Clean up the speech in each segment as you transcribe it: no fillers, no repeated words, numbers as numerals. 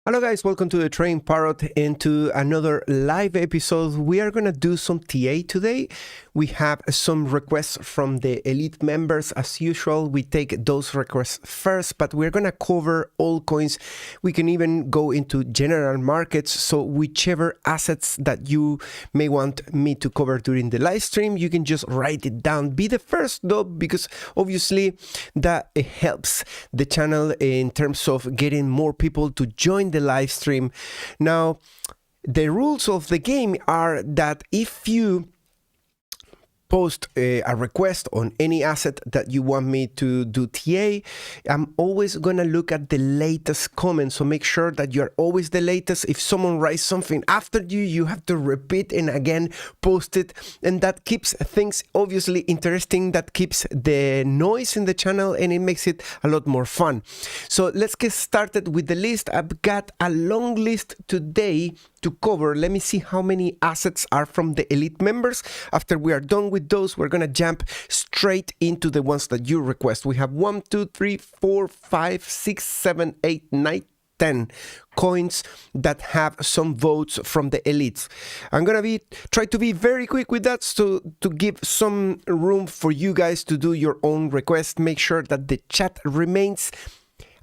Hello guys, welcome to the Trading Parrot and to another live episode. We are going to do some TA today. We have some requests from the elite members. As usual, we take those requests first, but we're going to cover all coins. We can even go into general markets. So whichever assets that you may want me to cover during the live stream, you can just write it down. Be the first though, because obviously that helps the channel in terms of getting more people to join the live stream. Now, the rules of the game are that if you post a request on any asset that you want me to do TA, I'm always gonna look at the latest comment, so make sure that you're always the latest. If someone writes something after you, you have to repeat and again post it, and that keeps things obviously interesting, that keeps the noise in the channel, and it makes it a lot more fun. So let's get started with the list. I've got a long list today to cover. Let me see how many assets are from the elite members. After we are done with those, we're gonna jump straight into the ones that you request. We have 1, 2, 3, 4, 5, 6, 7, 8, 9, 10 coins that have some votes from the elites. I'm gonna try to be very quick with that, so to give some room for you guys to do your own request. Make sure that the chat remains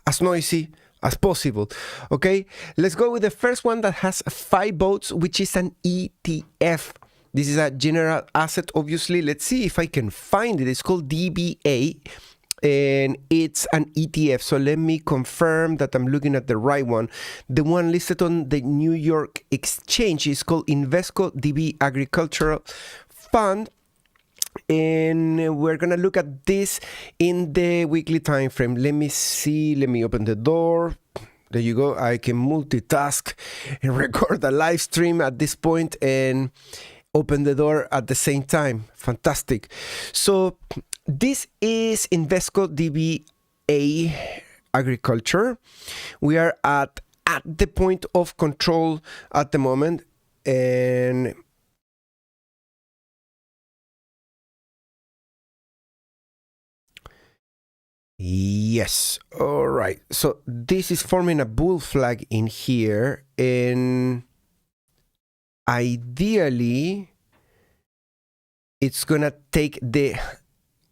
as noisy as possible. Okay, let's go with the first one that has 5 votes, which is an ETF. This is a general asset, obviously. Let's see if I can find it. It's called DBA and it's an ETF. So let me confirm that I'm looking at the right one. The one listed on the New York Exchange is called Invesco DB Agricultural Fund. And we're gonna look at this in the weekly time frame. Let me see, let me open the door. There you go. I can multitask and record a live stream at this point and open the door at the same time. Fantastic. So this is Invesco DBA Agriculture. We are at the point of control at the moment, and yes, all right. So this is forming a bull flag in here, and ideally it's gonna take the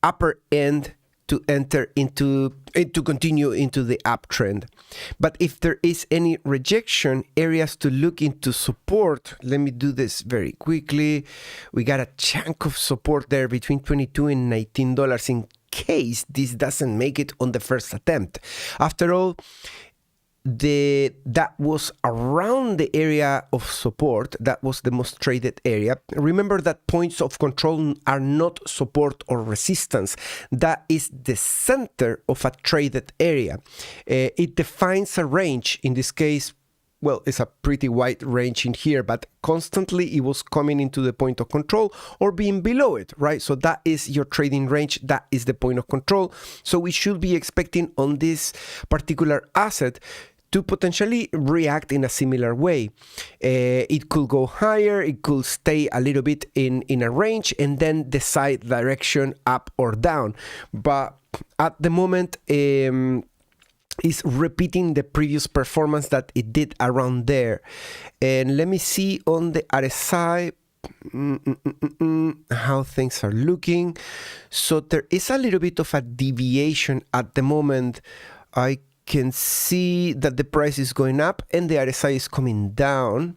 upper end to enter into it, to continue into the uptrend. But if there is any rejection, areas to look into support. Let me do this very quickly. We got a chunk of support there between $22 and $19 in case this doesn't make it on the first attempt. After all, that was around the area of support. That was the most traded area. Remember that points of control are not support or resistance. That is the center of a traded area. It defines a range. In this case, well, it's a pretty wide range in here, but constantly it was coming into the point of control or being below it, right? So that is your trading range. That is the point of control. So we should be expecting on this particular asset to potentially react in a similar way. It could go higher, it could stay a little bit in a range and then decide direction up or down. But at the moment, is repeating the previous performance that it did around there. And let me see on the RSI how things are looking. So there is a little bit of a deviation at the moment. I can see that the price is going up and the RSI is coming down.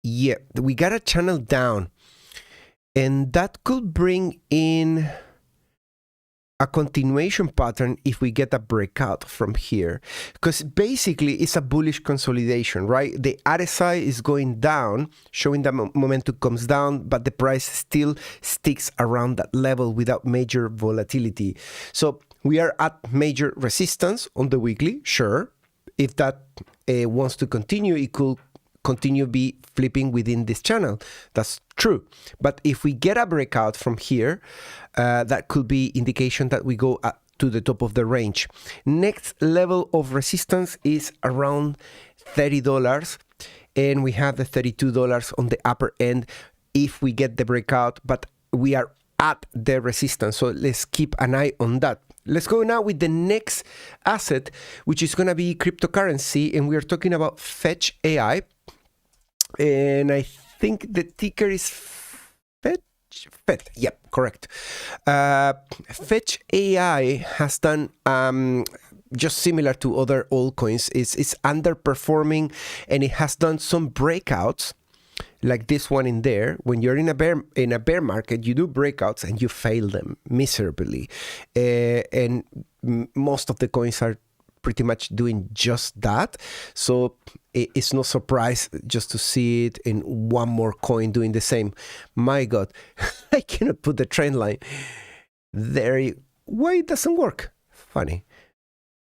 Yeah, we got a channel down, and that could bring in a continuation pattern if we get a breakout from here, because basically it's a bullish consolidation, right? The RSI is going down, showing that momentum comes down, but the price still sticks around that level without major volatility. So we are at major resistance on the weekly, sure. If that wants to continue, it could continue be flipping within this channel. That's true. But if we get a breakout from here, that could be indication that we go to the top of the range. Next level of resistance is around $30, and we have the $32 on the upper end if we get the breakout, but we are at the resistance. So let's keep an eye on that. let's go now with the next asset, which is going to be cryptocurrency, and we are talking about Fetch.ai, and I think the ticker is FET. Yep, correct. Fetch.ai has done just similar to other altcoins. It's underperforming, and it has done some breakouts, like this one in there. When you're in a bear market, you do breakouts and you fail them miserably, and most of the coins are pretty much doing just that. So it's no surprise just to see it in one more coin doing the same. My God, I cannot put the trend line there. Why it doesn't work? Funny.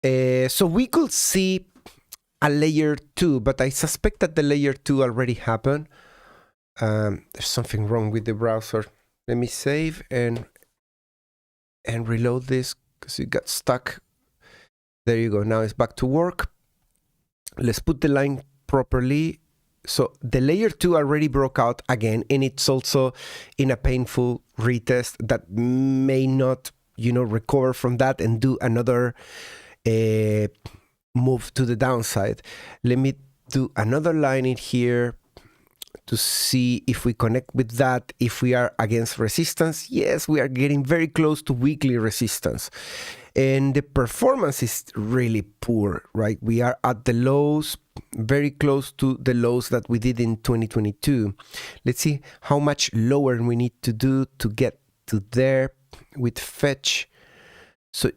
So we could see a layer 2, but I suspect that the layer 2 already happened. There's something wrong with the browser. Let me save and reload this because it got stuck. There you go. Now it's back to work. Let's put the line properly. So the layer 2 already broke out again, and it's also in a painful retest that may not, recover from that and do another move to the downside. Let me do another line in here to see if we connect with that, if we are against resistance. Yes, we are getting very close to weekly resistance. And the performance is really poor, right? We are at the lows, very close to the lows that we did in 2022. Let's see how much lower we need to do to get to there with Fetch. So,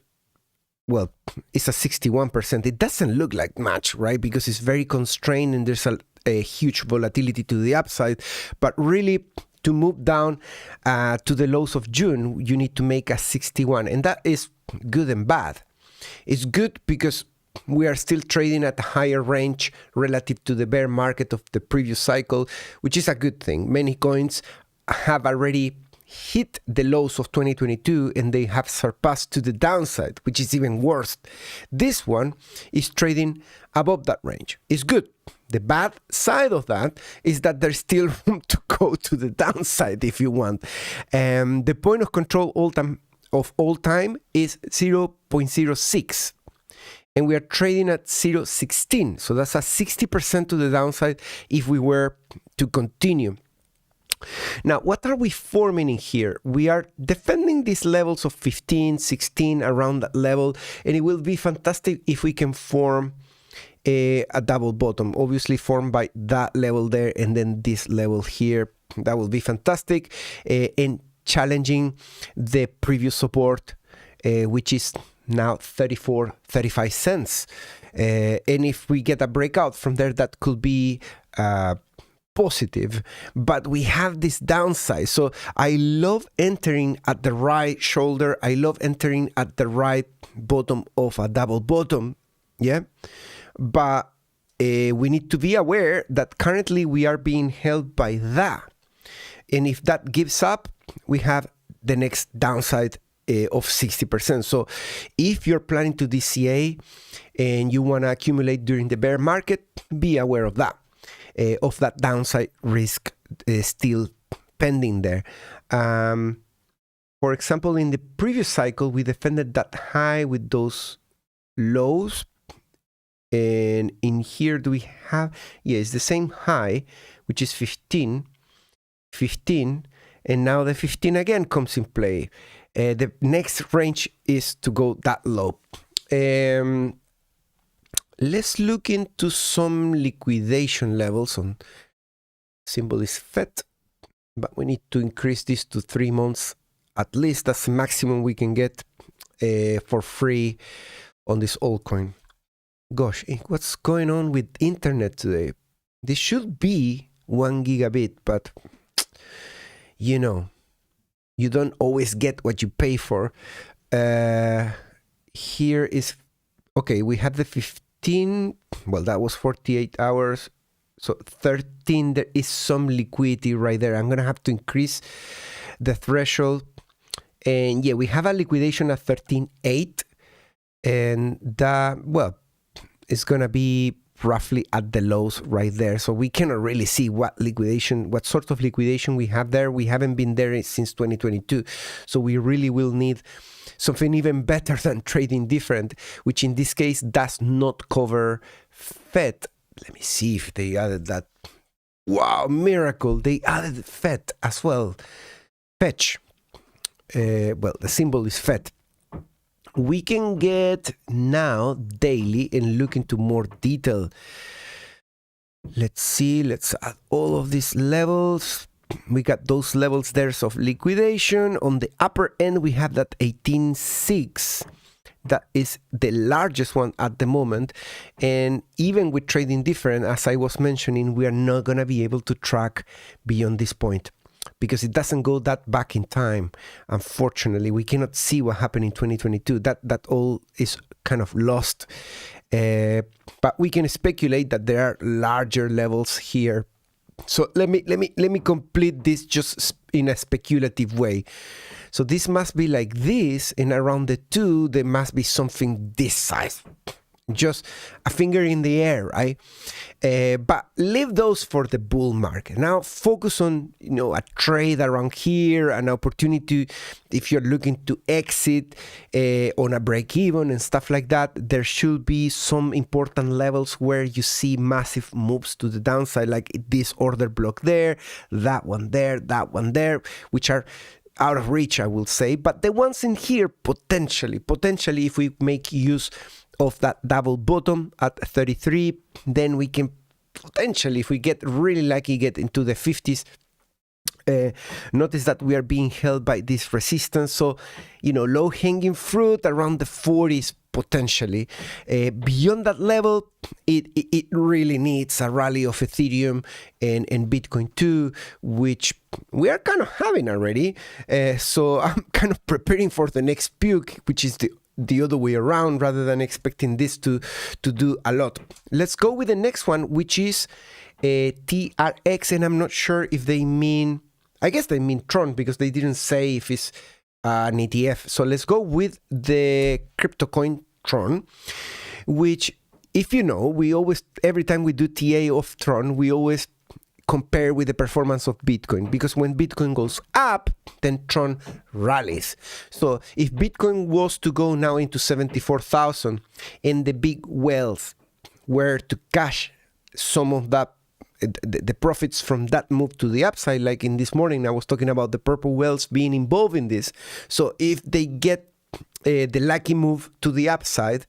well, it's a 61%. It doesn't look like much, right? Because it's very constrained and there's a huge volatility to the upside. But really, to move down to the lows of June, you need to make a 61. And that is good and bad. It's good because we are still trading at a higher range relative to the bear market of the previous cycle, which is a good thing. Many coins have already hit the lows of 2022 and they have surpassed to the downside, which is even worse. This one is trading above that range. It's good. The bad side of that is that there's still room to go to the downside if you want. The point of control of all time is 0.06, and we are trading at 0.16. So that's a 60% to the downside if we were to continue. Now, what are we forming in here? We are defending these levels of 15, 16, around that level, and it will be fantastic if we can form a double bottom, obviously formed by that level there and then this level here. That will be fantastic, and challenging the previous support, which is now 35 cents. And if we get a breakout from there, that could be positive, but we have this downside. So I love entering at the right shoulder. I love entering at the right bottom of a double bottom. Yeah. But we need to be aware that currently we are being held by that. And if that gives up, we have the next downside of 60%. So if you're planning to DCA and you want to accumulate during the bear market, be aware of that downside risk still pending there. For example, in the previous cycle, we defended that high with those lows. And in here, do we have, it's the same high, which is 15, and now the 15 again comes in play. The next range is to go that low. Let's look into some liquidation levels. On symbol is FET, but we need to increase this to 3 months at least. That's the maximum we can get for free on this altcoin. Gosh, what's going on with internet today? This should be 1 gigabit, but you don't always get what you pay for. Here is, okay, we have the 15, well, that was 48 hours. So 13, there is some liquidity right there. I'm going to have to increase the threshold. And yeah, we have a liquidation at 13.8. And that, well, it's going to be roughly at the lows right there. So we cannot really see what sort of liquidation we have there. We haven't been there since 2022. So we really will need something even better than trading different, which in this case does not cover FET. Let me see if they added that. Wow, miracle. They added FET as well. Fetch. Well, the symbol is FET. We can get now daily and look into more detail. Let's see. Let's add all of these levels. We got those levels there of liquidation. On the upper end, we have that 18.6. That is the largest one at the moment. And even with trading different, as I was mentioning, we are not going to be able to track beyond this point because it doesn't go that back in time. Unfortunately, we cannot see what happened in 2022. That all is kind of lost. But we can speculate that there are larger levels here. So let me complete this just in a speculative way. So this must be like this, and around the 2 there must be something this size, just a finger in the air, right? But leave those for the bull market. Now focus on a trade around here, an opportunity if you're looking to exit on a break even and stuff like that. There should be some important levels where you see massive moves to the downside, like this order block there, that one there, which are out of reach, I will say. But the ones in here, potentially, if we make use of that double bottom at 33, then we can potentially, if we get really lucky, get into the 50s. Notice that we are being held by this resistance. So, low hanging fruit around the 40s potentially. Beyond that level, it really needs a rally of Ethereum and Bitcoin too, which we are kind of having already. So I'm kind of preparing for the next puke, which is the other way around, rather than expecting this to do a lot. Let's go with the next one, which is TRX, and I'm not sure if they mean, I guess they mean Tron, because they didn't say if it's an ETF. So let's go with the crypto coin Tron, which, if you know, we always, every time we do TA of Tron, we always compare with the performance of Bitcoin, because when Bitcoin goes up, then Tron rallies. So if Bitcoin was to go now into 74,000 and the big whales were to cash some of that, the profits from that move to the upside, like in this morning I was talking about the purple whales being involved in this. So if they get the lucky move to the upside,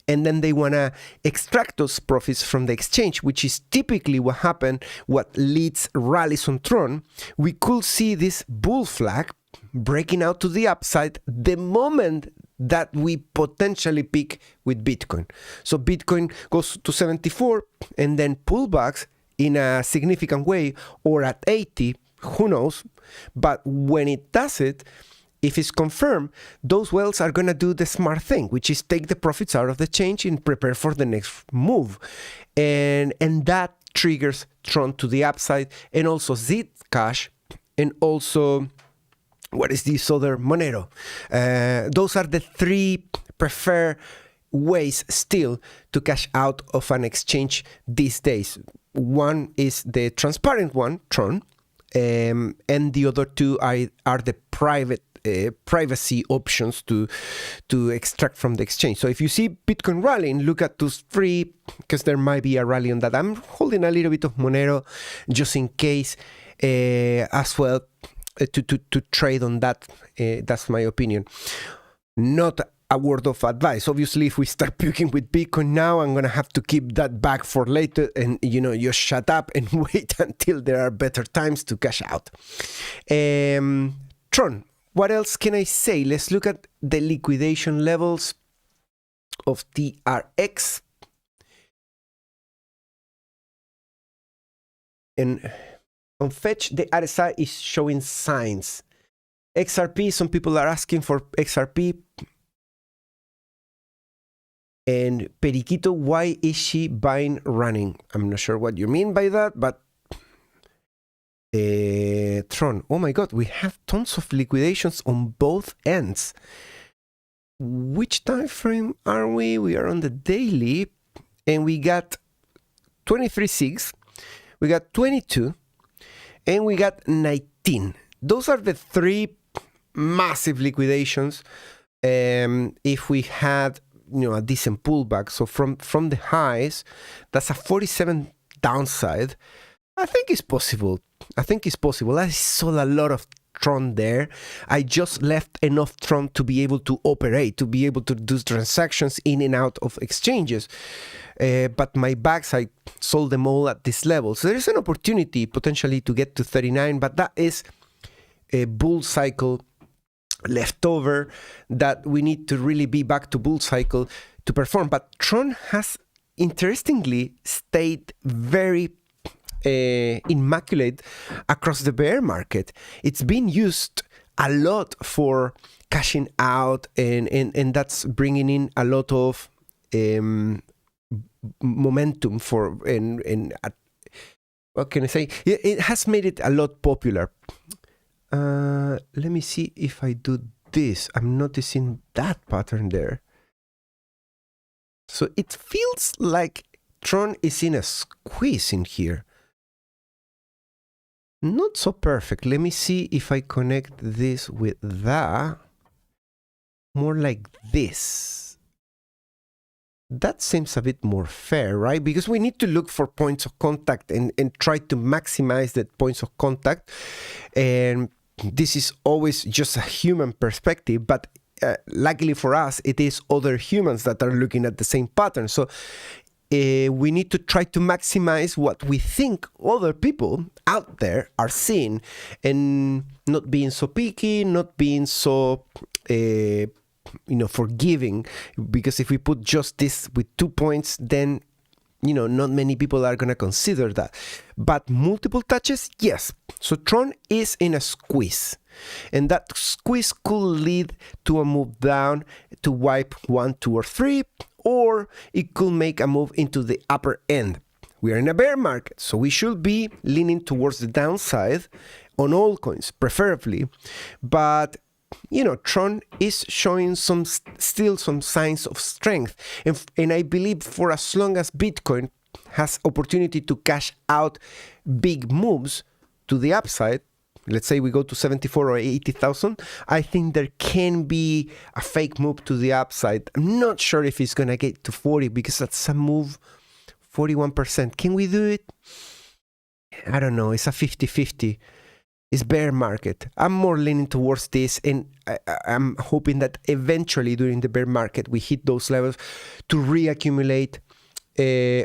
and then they want to extract those profits from the exchange, which is typically what happened, what leads rallies on Tron, we could see this bull flag breaking out to the upside the moment that we potentially peak with Bitcoin. So Bitcoin goes to 74 and then pullbacks in a significant way, or at 80, who knows? But when it does it, if it's confirmed, those whales are going to do the smart thing, which is take the profits out of the change and prepare for the next move. And that triggers Tron to the upside, and also Zcash, and also, what is this other? Monero. Those are the three preferred ways still to cash out of an exchange these days. One is the transparent one, Tron, and the other two are the privacy options to extract from the exchange. So if you see Bitcoin rallying, look at those three, because there might be a rally on that. I'm holding a little bit of Monero just in case as well to trade on that. That's my opinion. Not a word of advice. Obviously, if we start puking with Bitcoin now, I'm going to have to keep that back for later, and just shut up and wait until there are better times to cash out. Tron, what else can I say? Let's look at the liquidation levels of TRX. And on Fetch, the RSI is showing signs. XRP, some people are asking for XRP. And Periquito, why is she buying running? I'm not sure what you mean by that, but Tron, oh my god, we have tons of liquidations on both ends. Which time frame are we? We are on the daily, and we got 23.6, we got 22, and we got 19. Those are the three massive liquidations. If we had, a decent pullback, so from the highs, that's a 47 downside. I think it's possible. I saw a lot of Tron there. I just left enough Tron to be able to operate, to be able to do transactions in and out of exchanges. But my bags, I sold them all at this level. So there's an opportunity potentially to get to 39, but that is a bull cycle leftover that we need to really be back to bull cycle to perform. But Tron has interestingly stayed very immaculate across the bear market. It's been used a lot for cashing out, and that's bringing in a lot of momentum for, and what can I say? It has made it a lot popular. Let me see if I do this. I'm noticing that pattern there. So it feels like Tron is in a squeeze in here. Not so perfect. Let me see if I connect this with that. More like this. That seems a bit more fair, right? Because we need to look for points of contact and try to maximize the points of contact. And this is always just a human perspective, but luckily for us, it is other humans that are looking at the same pattern. So we need to try to maximize what we think other people out there are seeing, and not being so picky, not being so forgiving, because if we put just this with 2 points, then not many people are going to consider that. But multiple touches, yes. So Tron is in a squeeze, and that squeeze could lead to a move down to wipe 1, 2, or 3, or it could make a move into the upper end. We are in a bear market, so we should be leaning towards the downside on all coins, preferably. But Tron is showing still some signs of strength, and I believe for as long as Bitcoin has opportunity to cash out big moves to the upside, let's say we go to 74 or 80,000, I think there can be a fake move to the upside. I'm not sure if it's gonna get to 40, because that's a move 41%. Can we do it? I don't know. It's a 50-50. It's bear market. I'm more leaning towards this, and I'm hoping that eventually during the bear market we hit those levels to reaccumulate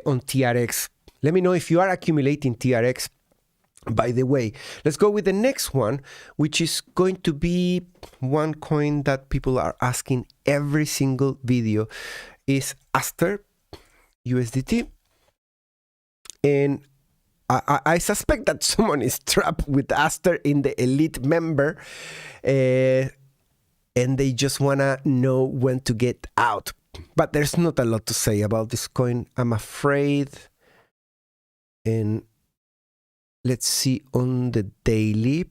on TRX. Let me know if you are accumulating TRX. By the way, let's go with the next one, which is going to be one coin that people are asking every single video, is Aster USDT. And I suspect that someone is trapped with Aster in the elite member, and they just want to know when to get out. But there's not a lot to say about this coin, I'm afraid. And let's see on the daily.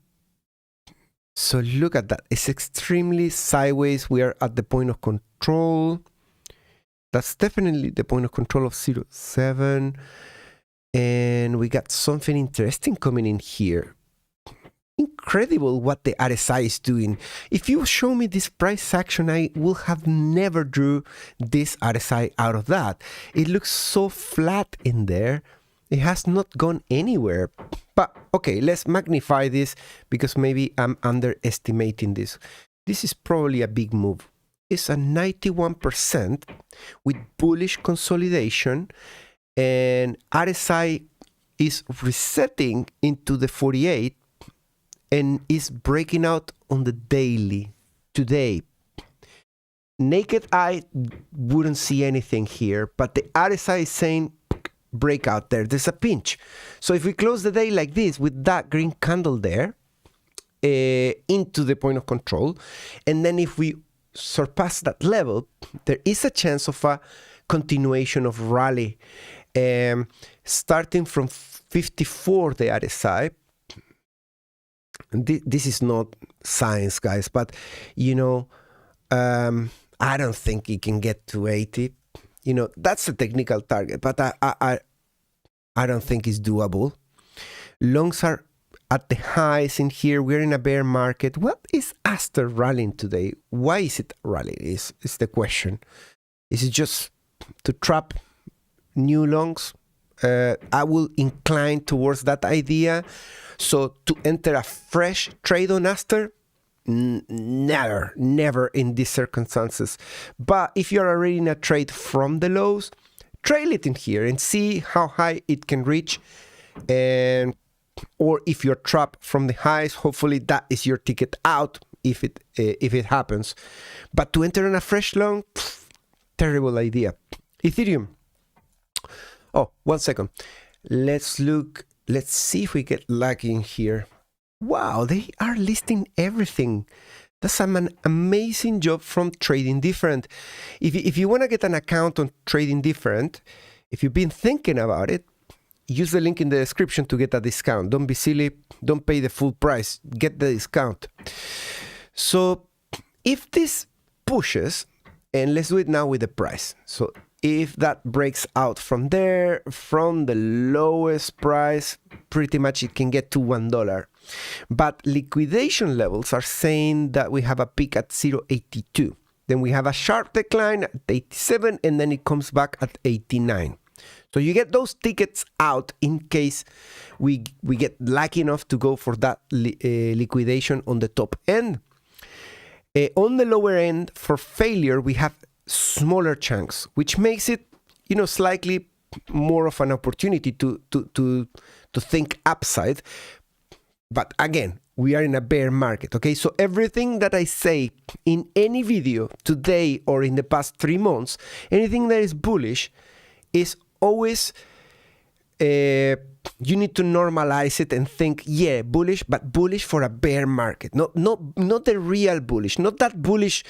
So look at that. It's extremely sideways. We are at the point of control. That's definitely the point of control of 0.7. And we got something interesting coming in here. Incredible what the RSI is doing. If you show me this price action, I will have never drew this RSI out of that. It looks so flat in there. It has not gone anywhere. But okay, let's magnify this, because maybe I'm underestimating this. This is probably a big move. It's a 91% with bullish consolidation, and RSI is resetting into the 48 and is breaking out on the daily today. Naked eye wouldn't see anything here, but the RSI is saying breakout there. There's a pinch. So if we close the day like this with that green candle there into the point of control, and then if we surpass that level, there is a chance of a continuation of rally. Starting from 54, the RSI. This is not science, guys, but I don't think it can get to 80. That's a technical target, but I don't think it's doable. Longs are at the highs in here. We're in a bear market. What is Aster rallying today? Why is it rallying is the question. Is it just to trap new longs? I will incline towards that idea. So to enter a fresh trade on Aster, never in these circumstances. But if you're already in a trade from the lows, trail it in here and see how high it can reach. And or if you're trapped from the highs, hopefully that is your ticket out if it happens. But to enter in a fresh long, terrible idea. Ethereum. Oh, 1 second. Let's look. Let's see if we get lucky in here. Wow, they are listing everything. That's an amazing job from Trading Different. If you want to get an account on Trading Different, if you've been thinking about it, use the link in the description to get a discount. Don't be silly. Don't pay the full price. Get the discount. So if this pushes, and let's do it now with the price. So if that breaks out from there, from the lowest price, pretty much it can get to $1. But liquidation levels are saying that we have a peak at 0.82. Then we have a sharp decline at 87, and then it comes back at 89. So you get those tickets out in case we get lucky enough to go for that liquidation on the top end. On the lower end, for failure, we have smaller chunks, which makes it, slightly more of an opportunity to think upside. But again, we are in a bear market, okay? So everything that I say in any video today or in the past 3 months, anything that is bullish is always, you need to normalize it and think, yeah, bullish, but bullish for a bear market. Not the real bullish, not that bullish,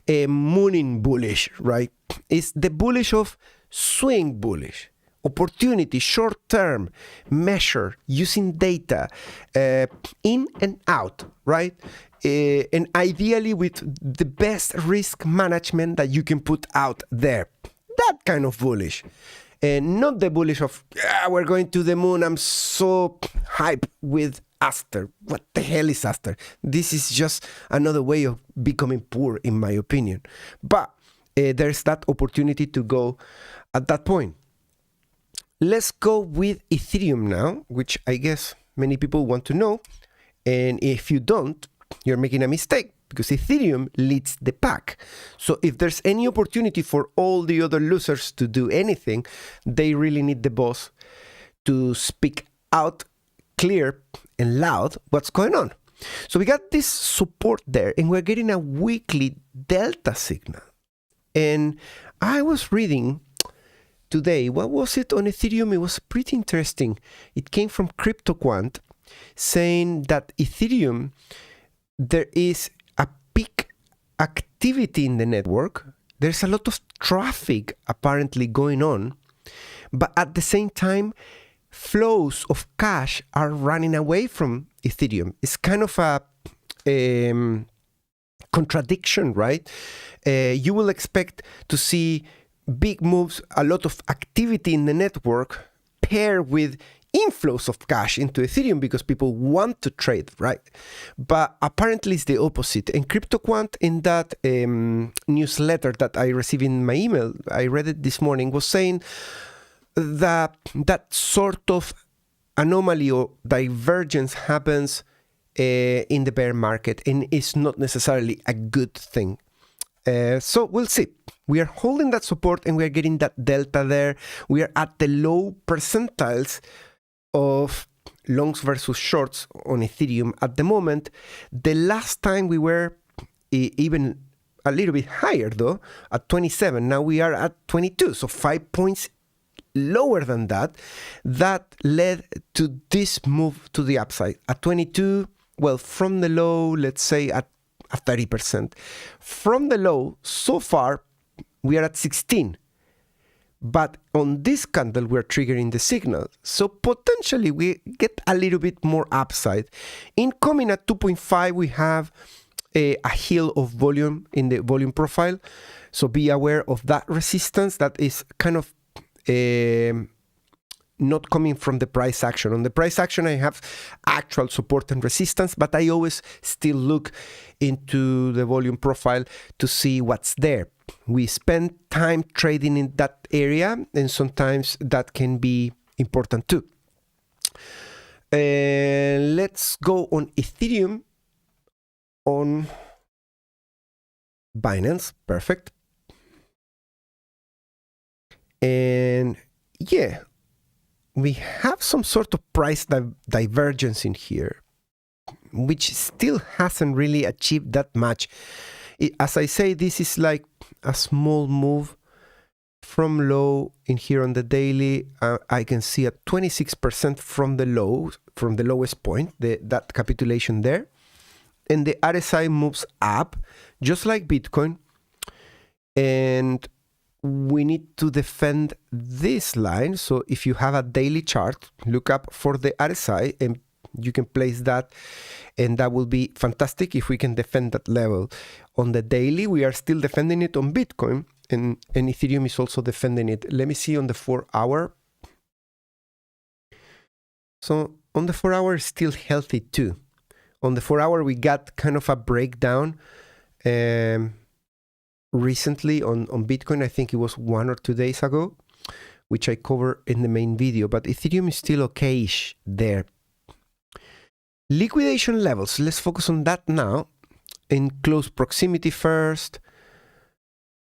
mooning bullish, right? It's the bullish of swing bullish. Opportunity, short-term, measure, using data, in and out, right? And ideally with the best risk management that you can put out there. That kind of bullish. And not the bullish of, we're going to the moon, I'm so hyped with Aster. What the hell is Aster? This is just another way of becoming poor, in my opinion. But there's that opportunity to go at that point. Let's go with Ethereum now, which I guess many people want to know. And if you don't, you're making a mistake because Ethereum leads the pack. So if there's any opportunity for all the other losers to do anything, they really need the boss to speak out clear and loud what's going on. So we got this support there and we're getting a weekly delta signal. And I was reading today, what was it on Ethereum? It was pretty interesting. It came from CryptoQuant saying that Ethereum, there is a peak activity in the network. There's a lot of traffic apparently going on, but at the same time, flows of cash are running away from Ethereum. It's kind of a contradiction, right? You will expect to see big moves, a lot of activity in the network paired with inflows of cash into Ethereum because people want to trade, right? But apparently it's the opposite. And CryptoQuant, in that newsletter that I received in my email, I read it this morning, was saying that that sort of anomaly or divergence happens in the bear market and is not necessarily a good thing. So we'll see. We are holding that support and we are getting that delta there. We are at the low percentiles of longs versus shorts on Ethereum at the moment. The last time we were even a little bit higher though, at 27. Now we are at 22, so 5 points lower than that. That led to this move to the upside. At 22, well, from the low, let's say at 30%. From the low, so far, we are at 16. But on this candle, we're triggering the signal. So potentially, we get a little bit more upside. Incoming at 2.5, we have a hill of volume in the volume profile. So be aware of that resistance. That is kind of not coming from the price action. On the price action, I have actual support and resistance, but I always still look into the volume profile to see what's there. We spend time trading in that area, and sometimes that can be important too. Let's go on Ethereum on Binance. Perfect. And yeah, we have some sort of price divergence in here, which still hasn't really achieved that much. As I say, this is like a small move from low in here on the daily. I can see a 26% from the low, from the lowest point, that capitulation there. And the RSI moves up, just like Bitcoin. And we need to defend this line. So if you have a daily chart, look up for the RSI and you can place that, and that will be fantastic if we can defend that level. On the daily, we are still defending it on Bitcoin, and Ethereum is also defending it. Let me see on the 4 hour. So on the 4 hour, still healthy too. On the 4 hour, we got kind of a breakdown recently on Bitcoin. I think it was 1 or 2 days ago, which I covered in the main video, but Ethereum is still okay-ish there. Liquidation levels, let's focus on that now. In close proximity first.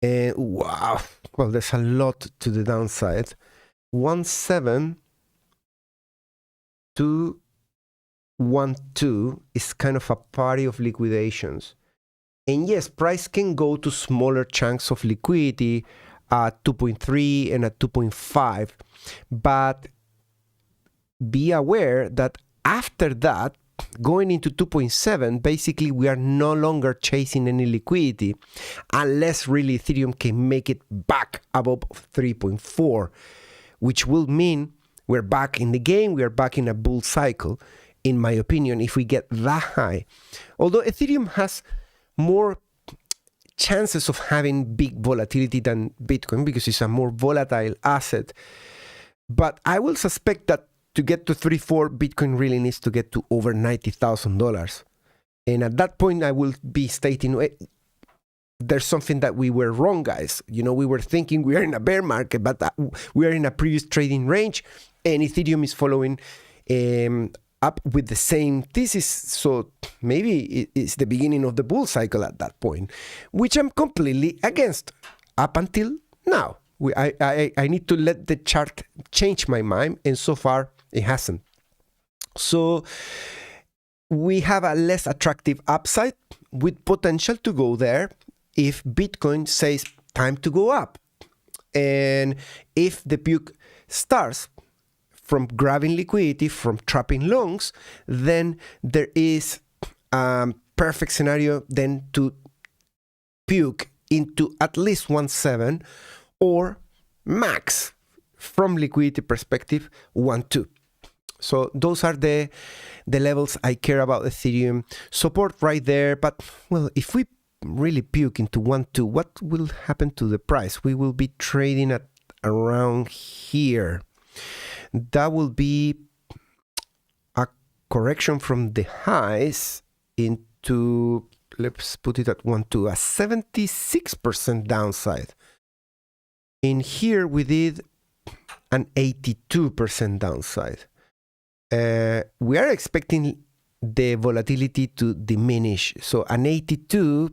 And wow, well, there's a lot to the downside. 1.7 to 1.2 is kind of a party of liquidations. And yes, price can go to smaller chunks of liquidity at 2.3 and at 2.5. But be aware that after that, going into 2.7, basically we are no longer chasing any liquidity unless really Ethereum can make it back above 3.4, which will mean we're back in the game, we are back in a bull cycle, in my opinion, if we get that high. Although Ethereum has more chances of having big volatility than Bitcoin because it's a more volatile asset. But I will suspect that to get to 3.4, Bitcoin really needs to get to over $90,000. And at that point, I will be stating, there's something that we were wrong, guys. You know, we were thinking we are in a bear market, but we are in a previous trading range, and Ethereum is following up with the same thesis. So maybe it's the beginning of the bull cycle at that point, which I'm completely against up until now. I need to let the chart change my mind, and so far it hasn't. So we have a less attractive upside with potential to go there if Bitcoin says time to go up. And if the puke starts from grabbing liquidity, from trapping longs, then there is a perfect scenario then to puke into at least 1.7 or max from liquidity perspective 1.2. So those are the levels I care about Ethereum. Support right there, but well, if we really puke into 1.2, what will happen to the price? We will be trading at around here. That will be a correction from the highs into, let's put it at 1.2, a 76% downside. In here, we did an 82% downside. We are expecting the volatility to diminish. So an 82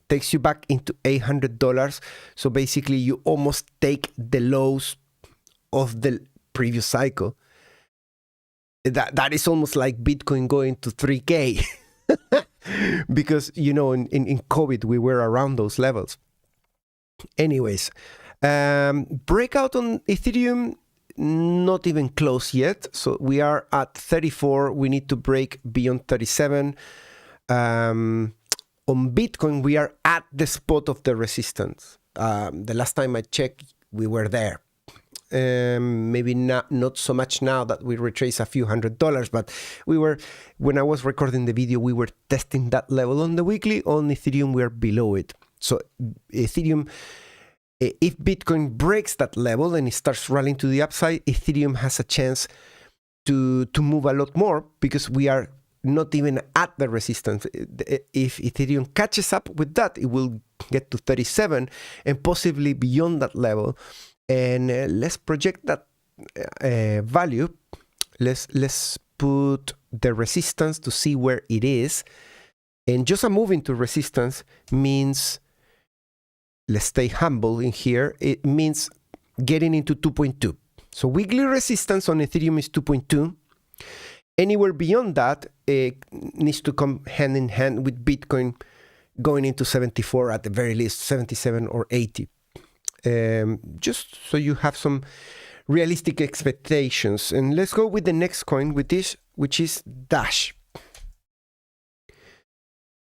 takes you back into $800. So basically, you almost take the lows of the previous cycle. That is almost like Bitcoin going to 3K. Because, you know, in COVID, we were around those levels. Anyways, breakout on Ethereum, not even close yet. So we are at 34. We need to break beyond 37. On Bitcoin, we are at the spot of the resistance. The last time I checked, we were there. Maybe not so much now that we retrace a few $100s, but we were, when I was recording the video, we were testing that level on the weekly. On Ethereum, we are below it. So Ethereum If Bitcoin breaks that level and it starts rallying to the upside, Ethereum has a chance to move a lot more, because we are not even at the resistance. If Ethereum catches up with that, it will get to 37 and possibly beyond that level. And let's project that value. Let's put the resistance to see where it is. And just a move into resistance means, let's stay humble in here, it means getting into 2.2. So weekly resistance on Ethereum is 2.2. Anywhere beyond that, it needs to come hand in hand with Bitcoin going into 74, at the very least 77 or 80. Just so you have some realistic expectations. And let's go with the next coin, which is Dash,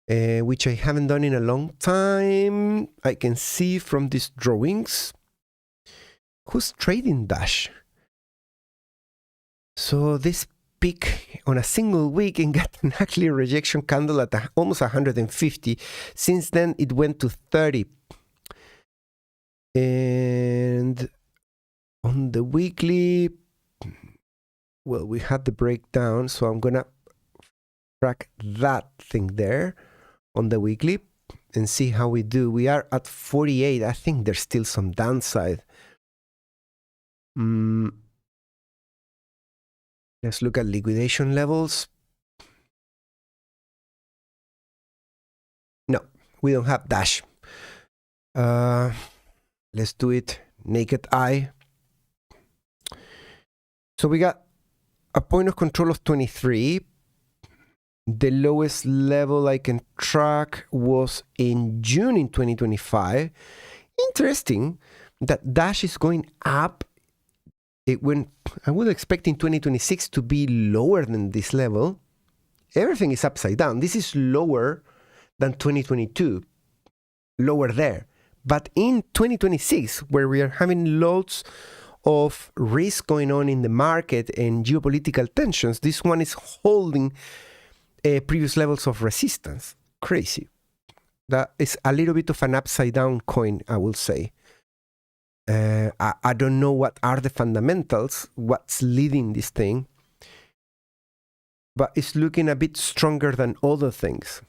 which I haven't done in a long time. I can see from these drawings. Who's trading Dash? So this peak on a single week and got an actually rejection candle at almost 150. Since then, it went to 30. And on the weekly, well, we had the breakdown, so I'm gonna track that thing there on the weekly and see how we do. We are at 48. I think there's still some downside. Let's look at liquidation levels. No, we don't have Dash. Let's do it naked eye. So we got a point of control of 23. The lowest level I can track was in June in 2025. Interesting that Dash is going up. I would expect in 2026 to be lower than this level. Everything is upside down. This is lower than 2022, lower there. But in 2026, where we are having loads of risk going on in the market and geopolitical tensions, this one is holding previous levels of resistance. Crazy. That is a little bit of an upside down coin, I will say. I don't know what are the fundamentals, what's leading this thing, but it's looking a bit stronger than other things.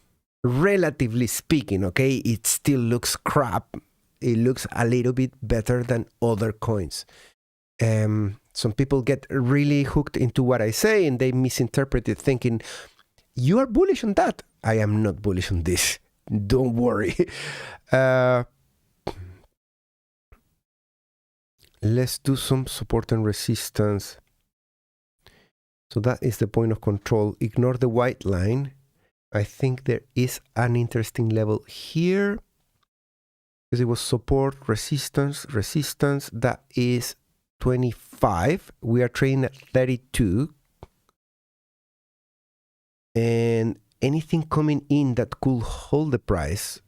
Relatively speaking, okay, it still looks crap. It looks a little bit better than other coins. Some people get really hooked into what I say and they misinterpret it, thinking, you are bullish on that. I am not bullish on this. Don't worry. Let's do some support and resistance. So that is the point of control. Ignore the white line. I think there is an interesting level here, because it was support, resistance. That is 25. We are trading at 32. And anything coming in that could hold the price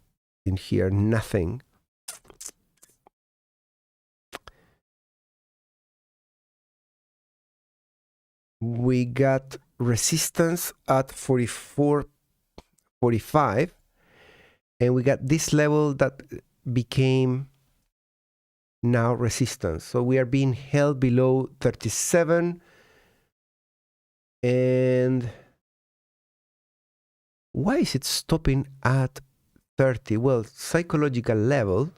in here, nothing. We got resistance at 44, 45, and we got this level that became now resistance. So we are being held below 37. And why is it stopping at 30? Well, psychological level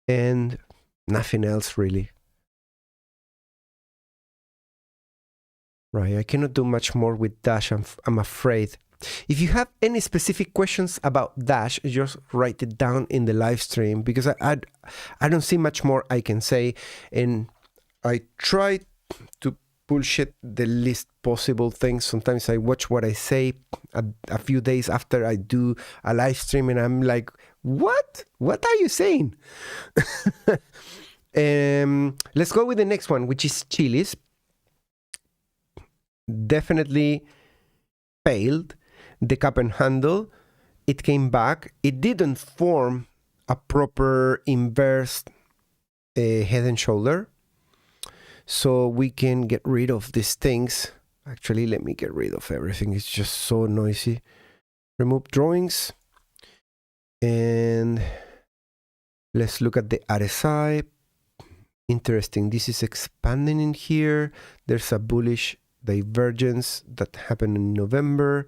and nothing else really. Right, I cannot do much more with Dash, I'm afraid. If you have any specific questions about Dash, just write it down in the live stream, because I don't see much more I can say, and I try to bullshit the least possible things. Sometimes I watch what I say a few days after I do a live stream, and I'm like, what? What are you saying? Let's go with the next one, which is Chiliz. Definitely failed the cup and handle. It came back. It didn't form a proper inverse head and shoulder, so we can get rid of these things. Actually, let me get rid of everything. It's just so noisy. Remove drawings, and Let's look at the RSI. Interesting. This is expanding in here. There's a bullish divergence that happened in November.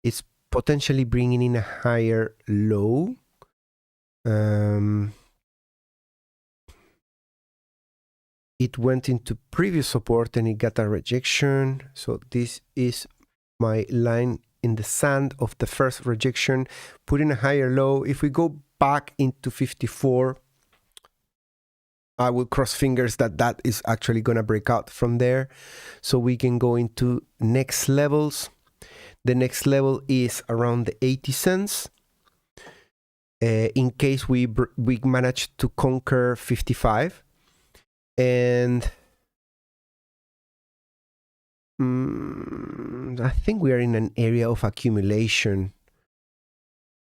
It's potentially bringing in a higher low. It went into previous support and it got a rejection. So this is my line in the sand of the first rejection, putting a higher low. If we go back into 54, I will cross fingers that that is actually going to break out from there. So we can go into next levels. The next level is around the 80 cents. In case we manage to conquer 55. And I think we are in an area of accumulation.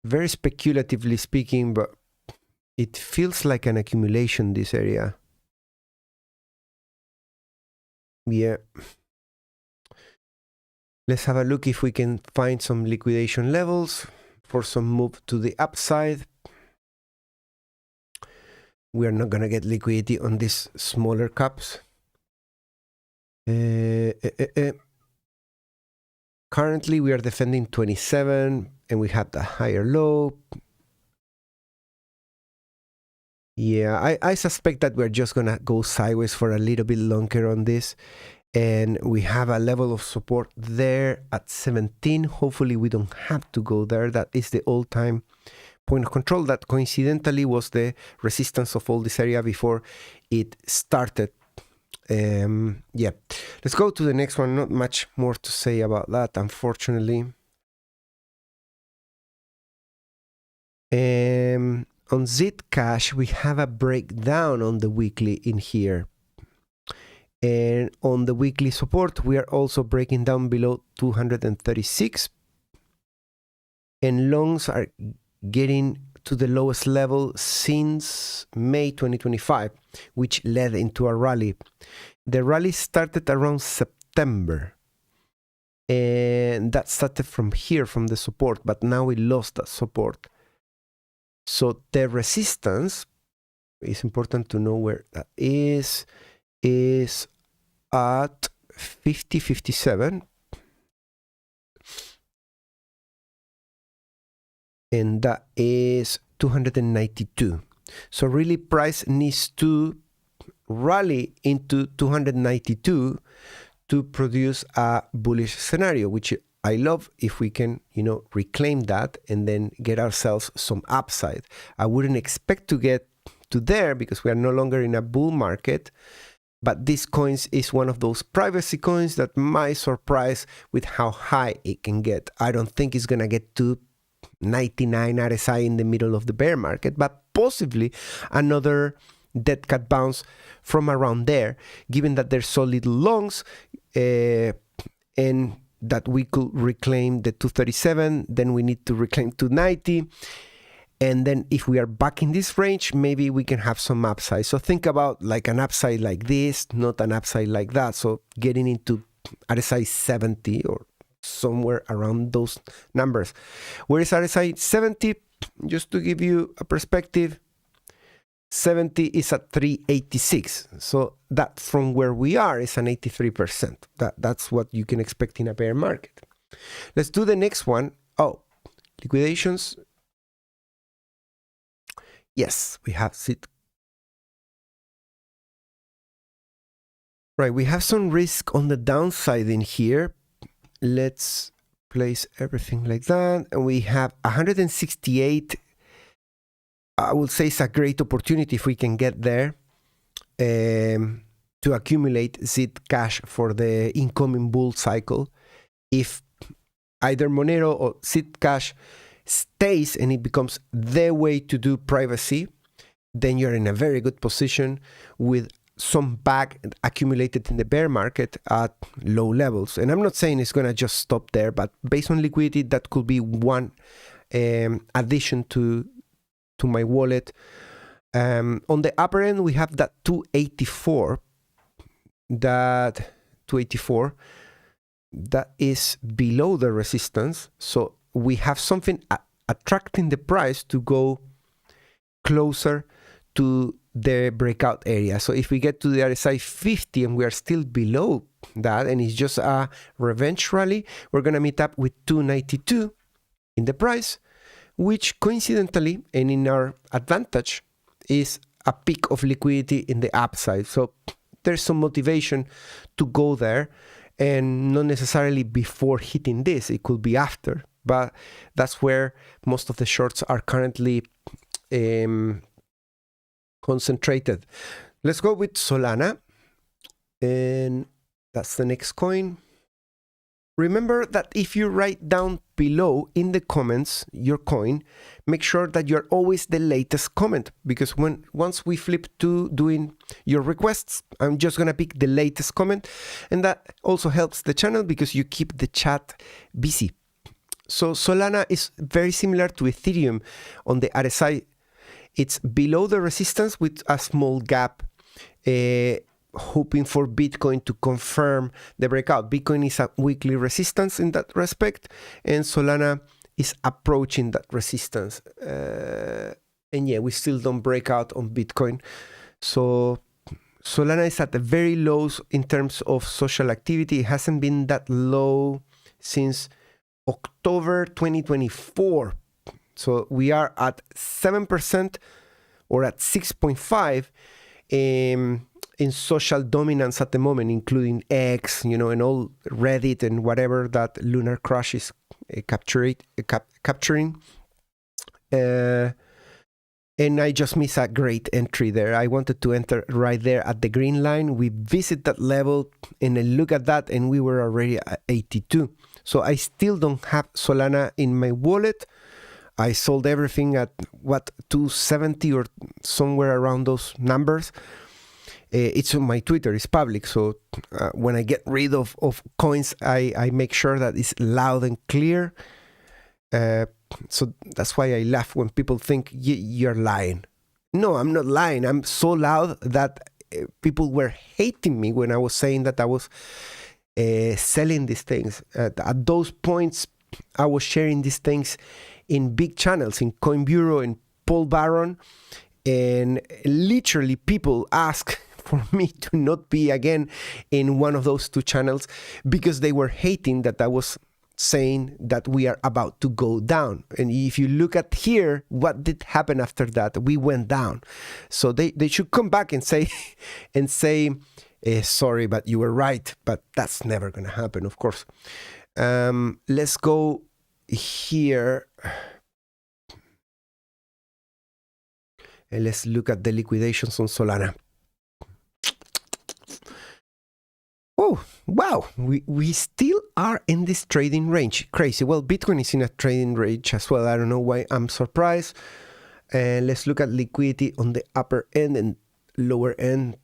Very speculatively speaking, but it feels like an accumulation, this area. Yeah. Let's have a look if we can find some liquidation levels for some move to the upside. We are not going to get liquidity on these smaller caps. Currently, we are defending 27 and we have the higher low. Yeah, I suspect that we're just going to go sideways for a little bit longer on this. And we have a level of support there at 17. Hopefully, we don't have to go there. That is the all-time point of control. That coincidentally was the resistance of all this area before it started. Yeah, let's go to the next one. Not much more to say about that, unfortunately. On Zcash, we have a breakdown on the weekly in here. And on the weekly support, we are also breaking down below 236. And longs are getting to the lowest level since May 2025, which led into a rally. The rally started around September. And that started from here, from the support, but now we lost that support. So the resistance, is important to know where that is at 50.57. And that is 292. So really price needs to rally into 292 to produce a bullish scenario, which I love if we can, reclaim that and then get ourselves some upside. I wouldn't expect to get to there because we are no longer in a bull market. But this coins is one of those privacy coins that might surprise with how high it can get. I don't think it's going to get to 99 RSI in the middle of the bear market, but possibly another dead cat bounce from around there, given that there's so little longs and that we could reclaim the 237, then we need to reclaim 290. And then if we are back in this range, maybe we can have some upside. So think about like an upside like this, not an upside like that. So getting into RSI 70 or somewhere around those numbers. Where is RSI 70? Just to give you a perspective, 70 is at 386. So that from where we are is an 83%. That's what you can expect in a bear market. Let's do the next one. Oh, liquidations. Yes, we have it. Right, we have some risk on the downside in here. Let's place everything like that. And we have 168. I would say it's a great opportunity if we can get there to accumulate Zcash for the incoming bull cycle. If either Monero or Zcash stays and it becomes the way to do privacy, then you're in a very good position with some bag accumulated in the bear market at low levels. And I'm not saying it's going to just stop there, but based on liquidity, that could be one addition to my wallet. On the upper end, we have that 284. That 284, that is below the resistance. So we have something attracting the price to go closer to the breakout area. So if we get to the RSI 50 and we are still below that, and it's just a revenge rally, we're going to meet up with 292 in the price, which coincidentally and in our advantage is a peak of liquidity in the upside. So there's some motivation to go there, and not necessarily before hitting this. It could be after, but that's where most of the shorts are currently concentrated. Let's go with Solana, and that's the next coin. Remember that if you write down below in the comments your coin, make sure that you're always the latest comment, because once we flip to doing your requests, I'm just gonna pick the latest comment, and that also helps the channel because you keep the chat busy. So Solana is very similar to Ethereum on the RSI. It's below the resistance with a small gap, hoping for Bitcoin to confirm the breakout. Bitcoin is a weekly resistance in that respect, and Solana is approaching that resistance. And yeah, we still don't break out on Bitcoin. So Solana is at the very lows in terms of social activity. It hasn't been that low since October 2024. So we are at 7% or at 6.5% in social dominance at the moment, including X, and all Reddit and whatever that Lunar Crush is capturing. And I just missed a great entry there. I wanted to enter right there at the green line. We visit that level and I look at that, and we were already at 82. So I still don't have Solana in my wallet. I sold everything at 270 or somewhere around those numbers. It's on my Twitter, it's public. So when I get rid of coins, I make sure that it's loud and clear. So that's why I laugh when people think you're lying. No, I'm not lying. I'm so loud that people were hating me when I was saying that I was selling these things. At those points, I was sharing these things in big channels, in Coin Bureau, in Paul Baron, and literally people ask for me to not be again in one of those two channels because they were hating that I was saying that we are about to go down. And if you look at here, what did happen after that? We went down. So they should come back and say sorry, but you were right. But that's never going to happen, of course. Let's go here. And let's look at the liquidations on Solana. Oh, wow. We still are in this trading range. Crazy. Well, Bitcoin is in a trading range as well. I don't know why I'm surprised. And let's look at liquidity on the upper end and lower end.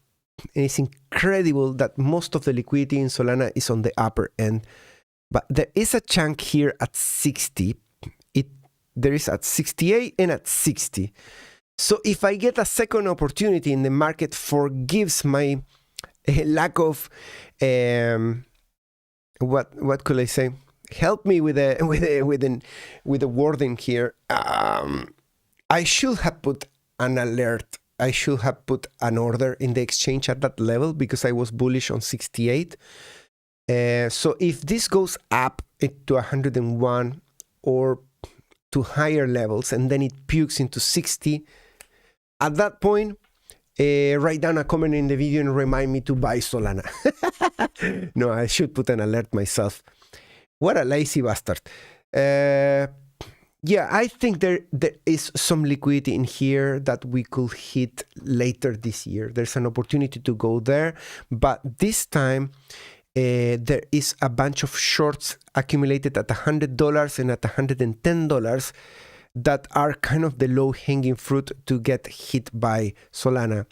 And it's incredible that most of the liquidity in Solana is on the upper end. But there is a chunk here at 60. There is at 68 and at 60. So if I get a second opportunity and the market forgives my lack of what could I say? Help me with the wording here. I should have put an alert. I should have put an order in the exchange at that level because I was bullish on 68. So if this goes up to 101 or to higher levels and then it pukes into 60, at that point, write down a comment in the video and remind me to buy Solana. No, I should put an alert myself. What a lazy bastard. Yeah, I think there is some liquidity in here that we could hit later this year. There's an opportunity to go there, but this time there is a bunch of shorts accumulated at $100 and at $110 that are kind of the low-hanging fruit to get hit by Solana.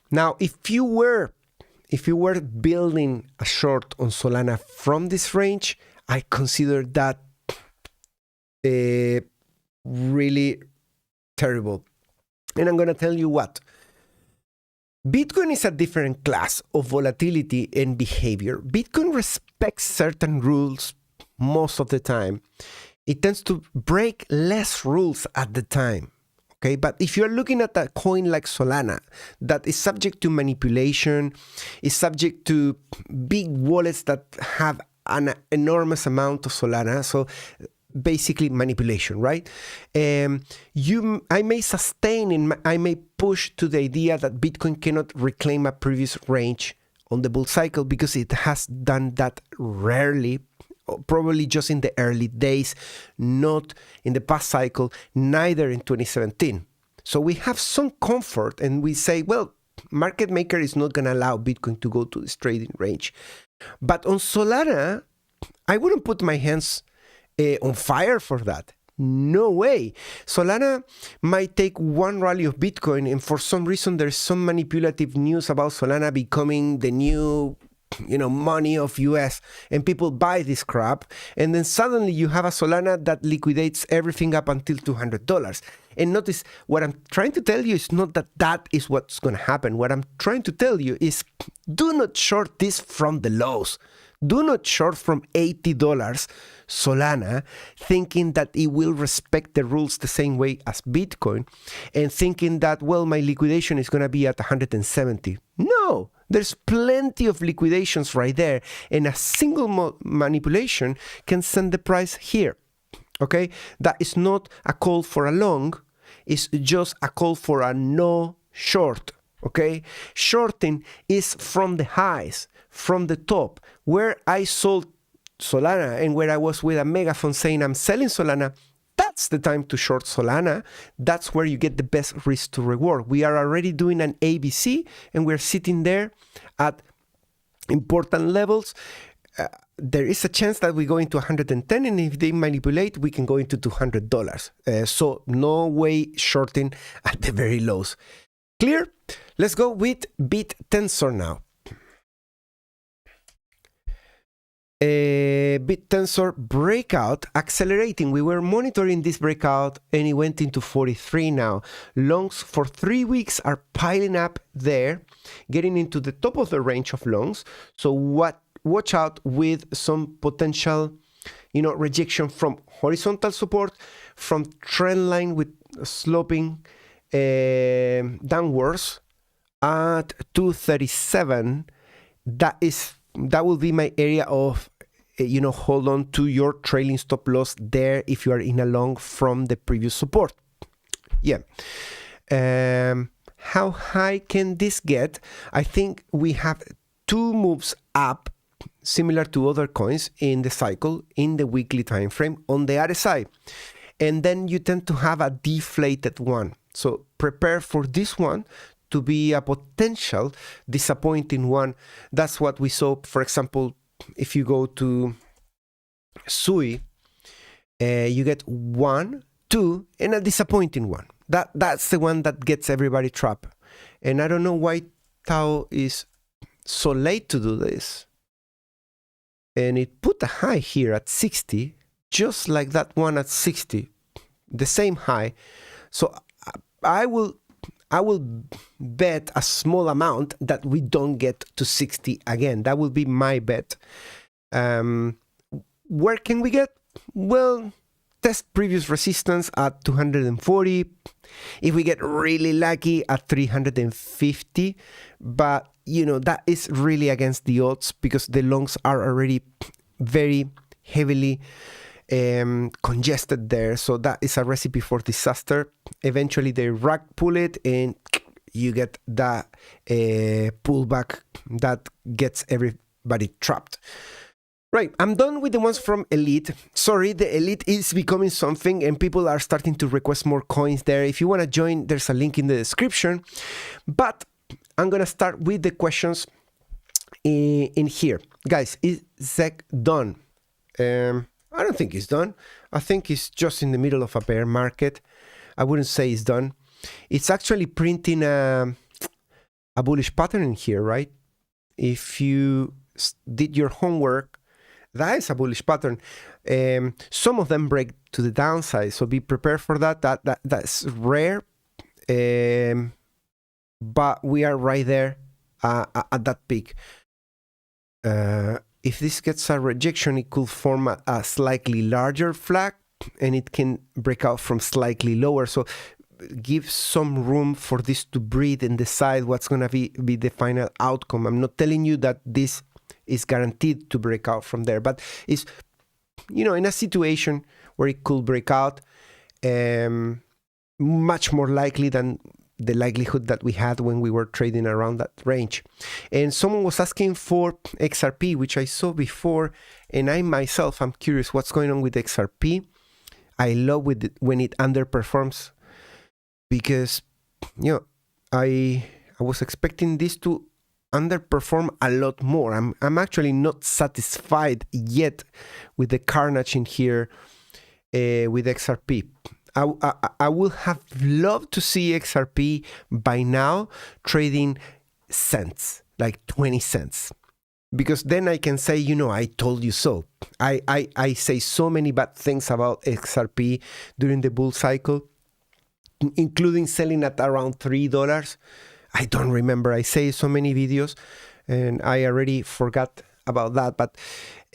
Now, if you were building a short on Solana from this range, I consider that really terrible. And I'm going to tell you what. Bitcoin is a different class of volatility and behavior. Bitcoin respects certain rules most of the time. It tends to break less rules at the time. Okay, but if you're looking at a coin like Solana that is subject to manipulation, is subject to big wallets that have an enormous amount of Solana, so basically manipulation, right? I may sustain and I may push to the idea that Bitcoin cannot reclaim a previous range on the bull cycle because it has done that rarely, probably just in the early days, not in the past cycle, neither in 2017. So we have some comfort and we say, well, market maker is not going to allow Bitcoin to go to this trading range. But on Solana, I wouldn't put my hands on fire for that. No way. Solana might take one rally of Bitcoin and for some reason there's some manipulative news about Solana becoming the new money of US and people buy this crap and then suddenly you have a Solana that liquidates everything up until $200. And notice what I'm trying to tell you is not that is what's going to happen. What I'm trying to tell you is do not short this from the lows. Do not short from $80 Solana thinking that it will respect the rules the same way as Bitcoin and thinking that, well, my liquidation is going to be at 170. No, there's plenty of liquidations right there and a single manipulation can send the price here. Okay, that is not a call for a long, it's just a call for a no short. Okay, shorting is from the highs, from the top, where I sold Solana and where I was with a megaphone saying I'm selling Solana. That's the time to short Solana. That's where you get the best risk to reward. We are already doing an ABC and we're sitting there at important levels. There is a chance that we go into 110 and if they manipulate, we can go into $200. So no way shorting at the very lows. Clear? Let's go with Bittensor now. Bittensor breakout accelerating. We were monitoring this breakout and it went into 43 now. Longs for 3 weeks are piling up there, getting into the top of the range of longs. So watch out with some potential, rejection from horizontal support, from trend line with sloping downwards at 237. That will be my area of hold on to your trailing stop loss there if you are in a long from the previous support. How high can this get? I think we have 2 moves up similar to other coins in the cycle in the weekly time frame on the RSI, and then you tend to have a deflated one. So prepare for this one to be a potential disappointing one. That's what we saw, for example, if you go to SUI, you get 1, 2, and a disappointing one. That's the one that gets everybody trapped. And I don't know why TAO is so late to do this. And it put a high here at 60, just like that one at 60, the same high. So I will bet a small amount that we don't get to 60 again. That will be my bet. Where can we get? Well, test previous resistance at 240. If we get really lucky at 350, but that is really against the odds because the longs are already very heavily congested there. So that is a recipe for disaster. Eventually they rug pull it and you get that pullback that gets everybody trapped. Right, I'm done with the ones from Elite. Sorry, the Elite is becoming something and people are starting to request more coins there. If you want to join, there's a link in the description. But I'm going to start with the questions in here. Guys, is ZEC done? I don't think it's done. I think it's just in the middle of a bear market. I wouldn't say it's done. It's actually printing a bullish pattern in here, right? If you did your homework, that is a bullish pattern. Some of them break to the downside, so be prepared for that. That's rare, but we are right there at that peak. If this gets a rejection, it could form a slightly larger flag, and it can break out from slightly lower. So give some room for this to breathe and decide what's going to be the final outcome. I'm not telling you that this is guaranteed to break out from there, but it's, you know, in a situation where it could break out, much more likely than the likelihood that we had when we were trading around that range. And someone was asking for XRP, which I saw before, and I myself, I'm curious what's going on with XRP. I love when it underperforms, because, you know, I was expecting this to underperform a lot more. I'm actually not satisfied yet with the carnage in here with XRP. I would have loved to see XRP by now trading cents, like 20 cents. Because then I can say, you know, I told you so. I say so many bad things about XRP during the bull cycle, including selling at around $3. I don't remember. I say so many videos, and I already forgot about that. But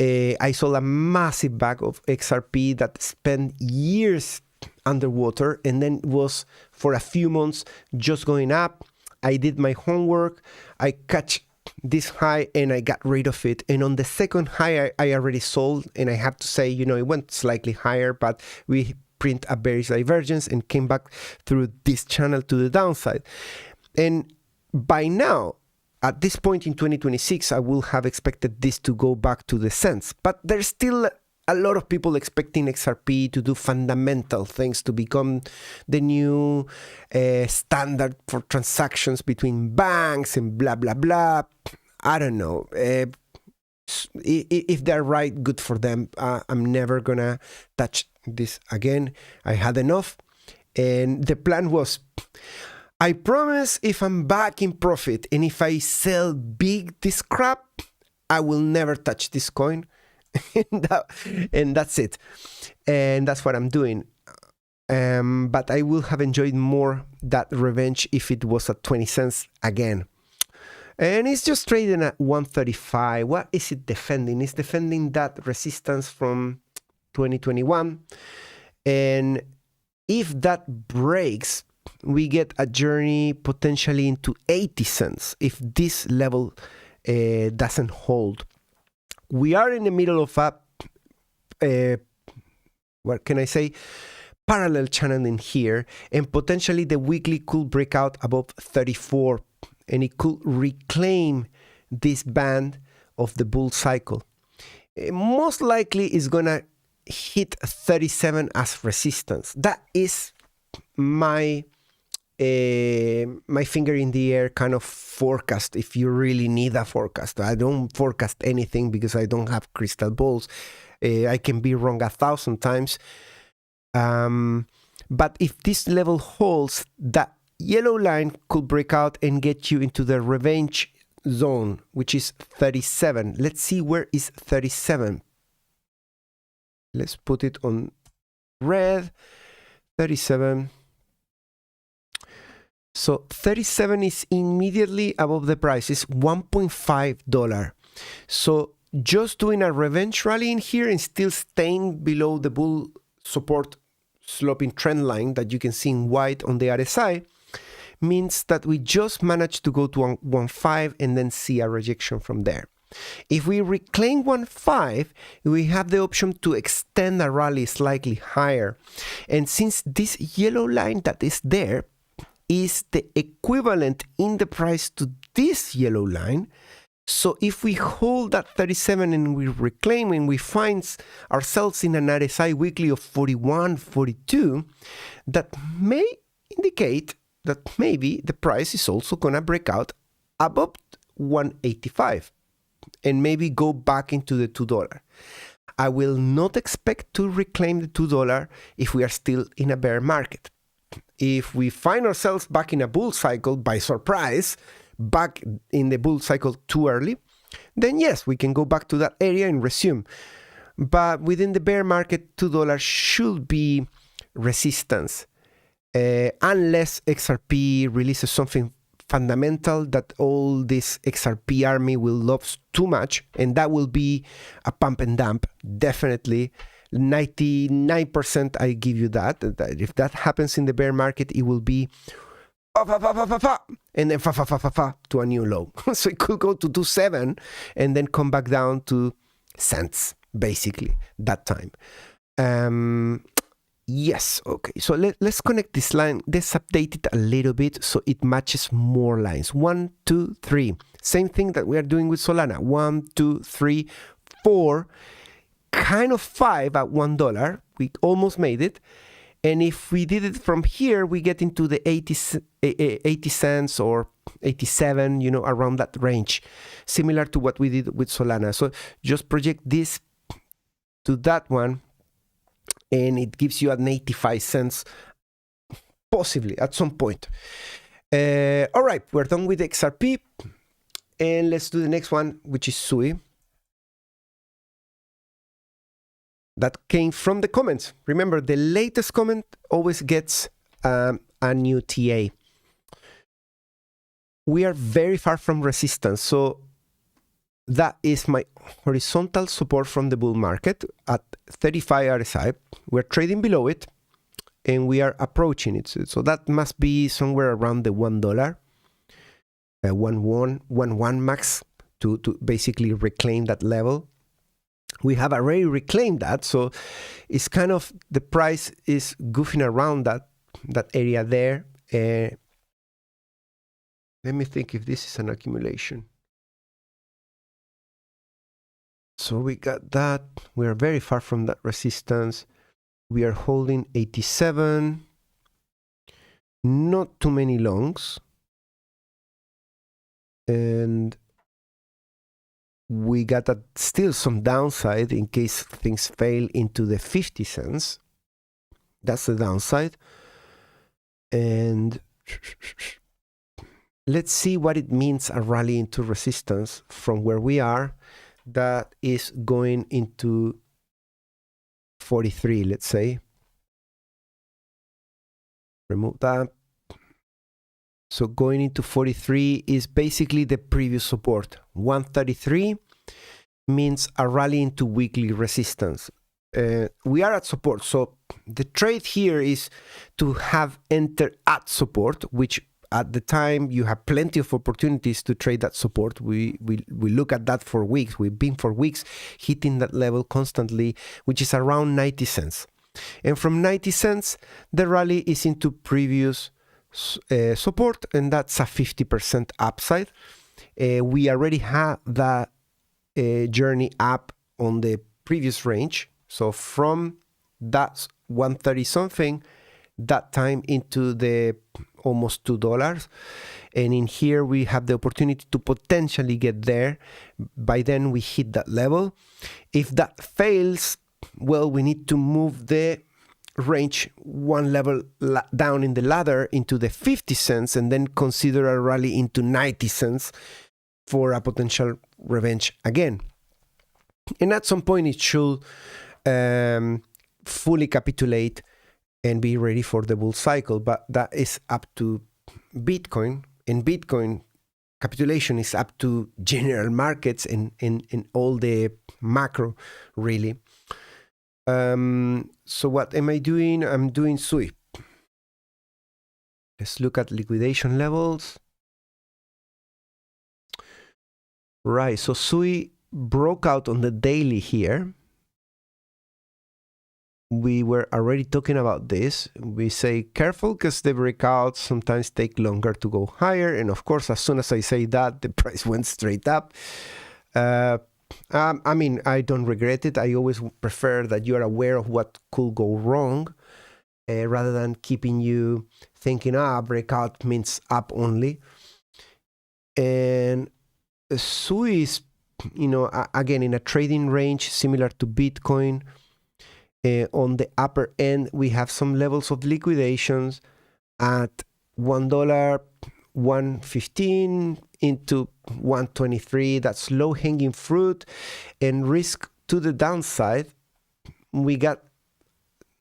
I sold a massive bag of XRP that spent years underwater, and then was for a few months just going up. I did my homework. I catch this high and I got rid of it. And on the second high, I already sold. And I have to say, you know, it went slightly higher, but we print a bearish divergence and came back through this channel to the downside. And by now, at this point in 2026, I will have expected this to go back to the cents. But there's still a lot of people expecting XRP to do fundamental things, to become the new standard for transactions between banks and blah, blah, blah. I don't know. If they're right, good for them. I'm never going to touch this again. I had enough. And the plan was, I promise if I'm back in profit and if I sell big this crap, I will never touch this coin. And that's it. And that's what I'm doing. But I will have enjoyed more that revenge if it was at 20 cents again. And it's just trading at 135. What is it defending? It's defending that resistance from 2021. And if that breaks, we get a journey potentially into 80 cents if this level doesn't hold. We are in the middle of a, what can I say, parallel channel in here, and potentially the weekly could break out above 34, and it could reclaim this band of the bull cycle. Most likely is gonna hit 37 as resistance. That is my my finger in the air kind of forecast, if you really need a forecast. I don't forecast anything because I don't have crystal balls. I can be wrong 1,000 times. But if this level holds, that yellow line could break out and get you into the revenge zone, which is 37. Let's see, where is 37? Let's put it on red. 37. So 37 is immediately above the price. It's $1.5. So just doing a revenge rally in here and still staying below the bull support sloping trend line that you can see in white on the RSI means that we just managed to go to 1.5 and then see a rejection from there. If we reclaim 1.5, we have the option to extend a rally slightly higher. And since this yellow line that is there is the equivalent in the price to this yellow line, so if we hold that 37 and we reclaim and we find ourselves in an RSI weekly of 41, 42, that may indicate that maybe the price is also going to break out above 185 and maybe go back into the $2. I will not expect to reclaim the $2 if we are still in a bear market. If we find ourselves back in a bull cycle by surprise, back in the bull cycle too early, then yes, we can go back to that area and resume. But within the bear market, $2 should be resistance, unless XRP releases something fundamental that all this XRP army will love too much, and that will be a pump and dump, definitely. 99% I give you that if that happens in the bear market, it will be and then to a new low. So it could go to 2.7 and then come back down to cents, basically, that time. Yes, okay. So let's connect this line. Let's update it a little bit so it matches more lines. 1, 2, 3. Same thing that we are doing with Solana. 1, 2, 3, 4. Kind of 5 at $1. We almost made it. And if we did it from here, we get into the 80 cents or 87, you know, around that range, similar to what we did with Solana. So just project this to that one, and it gives you an 85 cents, possibly at some point. All right, we're done with XRP, and let's do the next one, which is SUI. That came from the comments. Remember, the latest comment always gets a new TA. We are very far from resistance, so that is my horizontal support from the bull market at 35 RSI. We're trading below it, and we are approaching it. So that must be somewhere around the $1, 1.1 max to basically reclaim that level. We have already reclaimed that, so it's kind of, the price is goofing around that area there. Let me think if this is an accumulation. So we got that. We are very far from that resistance. We are holding 87. Not too many longs. And we got still some downside in case things fail into the 50 cents. That's the downside. And let's see what it means, a rally into resistance from where we are. That is going into 43, let's say. Remove that. So going into 43 is basically the previous support. 133 means a rally into weekly resistance. We are at support, so the trade here is to have entered at support, which at the time you have plenty of opportunities to trade that support. We look at that for weeks. We've been for weeks hitting that level constantly, which is around 90 cents. And from 90 cents, the rally is into previous support, and that's a 50% upside. We already have that journey up on the previous range. So from that 130 something, that time into the almost $2. And in here, we have the opportunity to potentially get there. By then, we hit that level. If that fails, well, we need to move the range one level down in the ladder into the 50 cents and then consider a rally into 90 cents for a potential revenge again. And at some point, it should fully capitulate and be ready for the bull cycle. But that is up to Bitcoin. And Bitcoin capitulation is up to general markets and all the macro, really. So what am I doing? I'm doing SUI. Let's look at liquidation levels. Right, so SUI broke out on the daily here. We were already talking about this. We say careful because the breakouts sometimes take longer to go higher. And of course, as soon as I say that, the price went straight up. I mean, I don't regret it. I always prefer that you are aware of what could go wrong rather than keeping you thinking, breakout means up only. And SUI is, again, in a trading range similar to Bitcoin. On the upper end, we have some levels of liquidations at $1, 115 into 123. That's low-hanging fruit. And risk to the downside, we got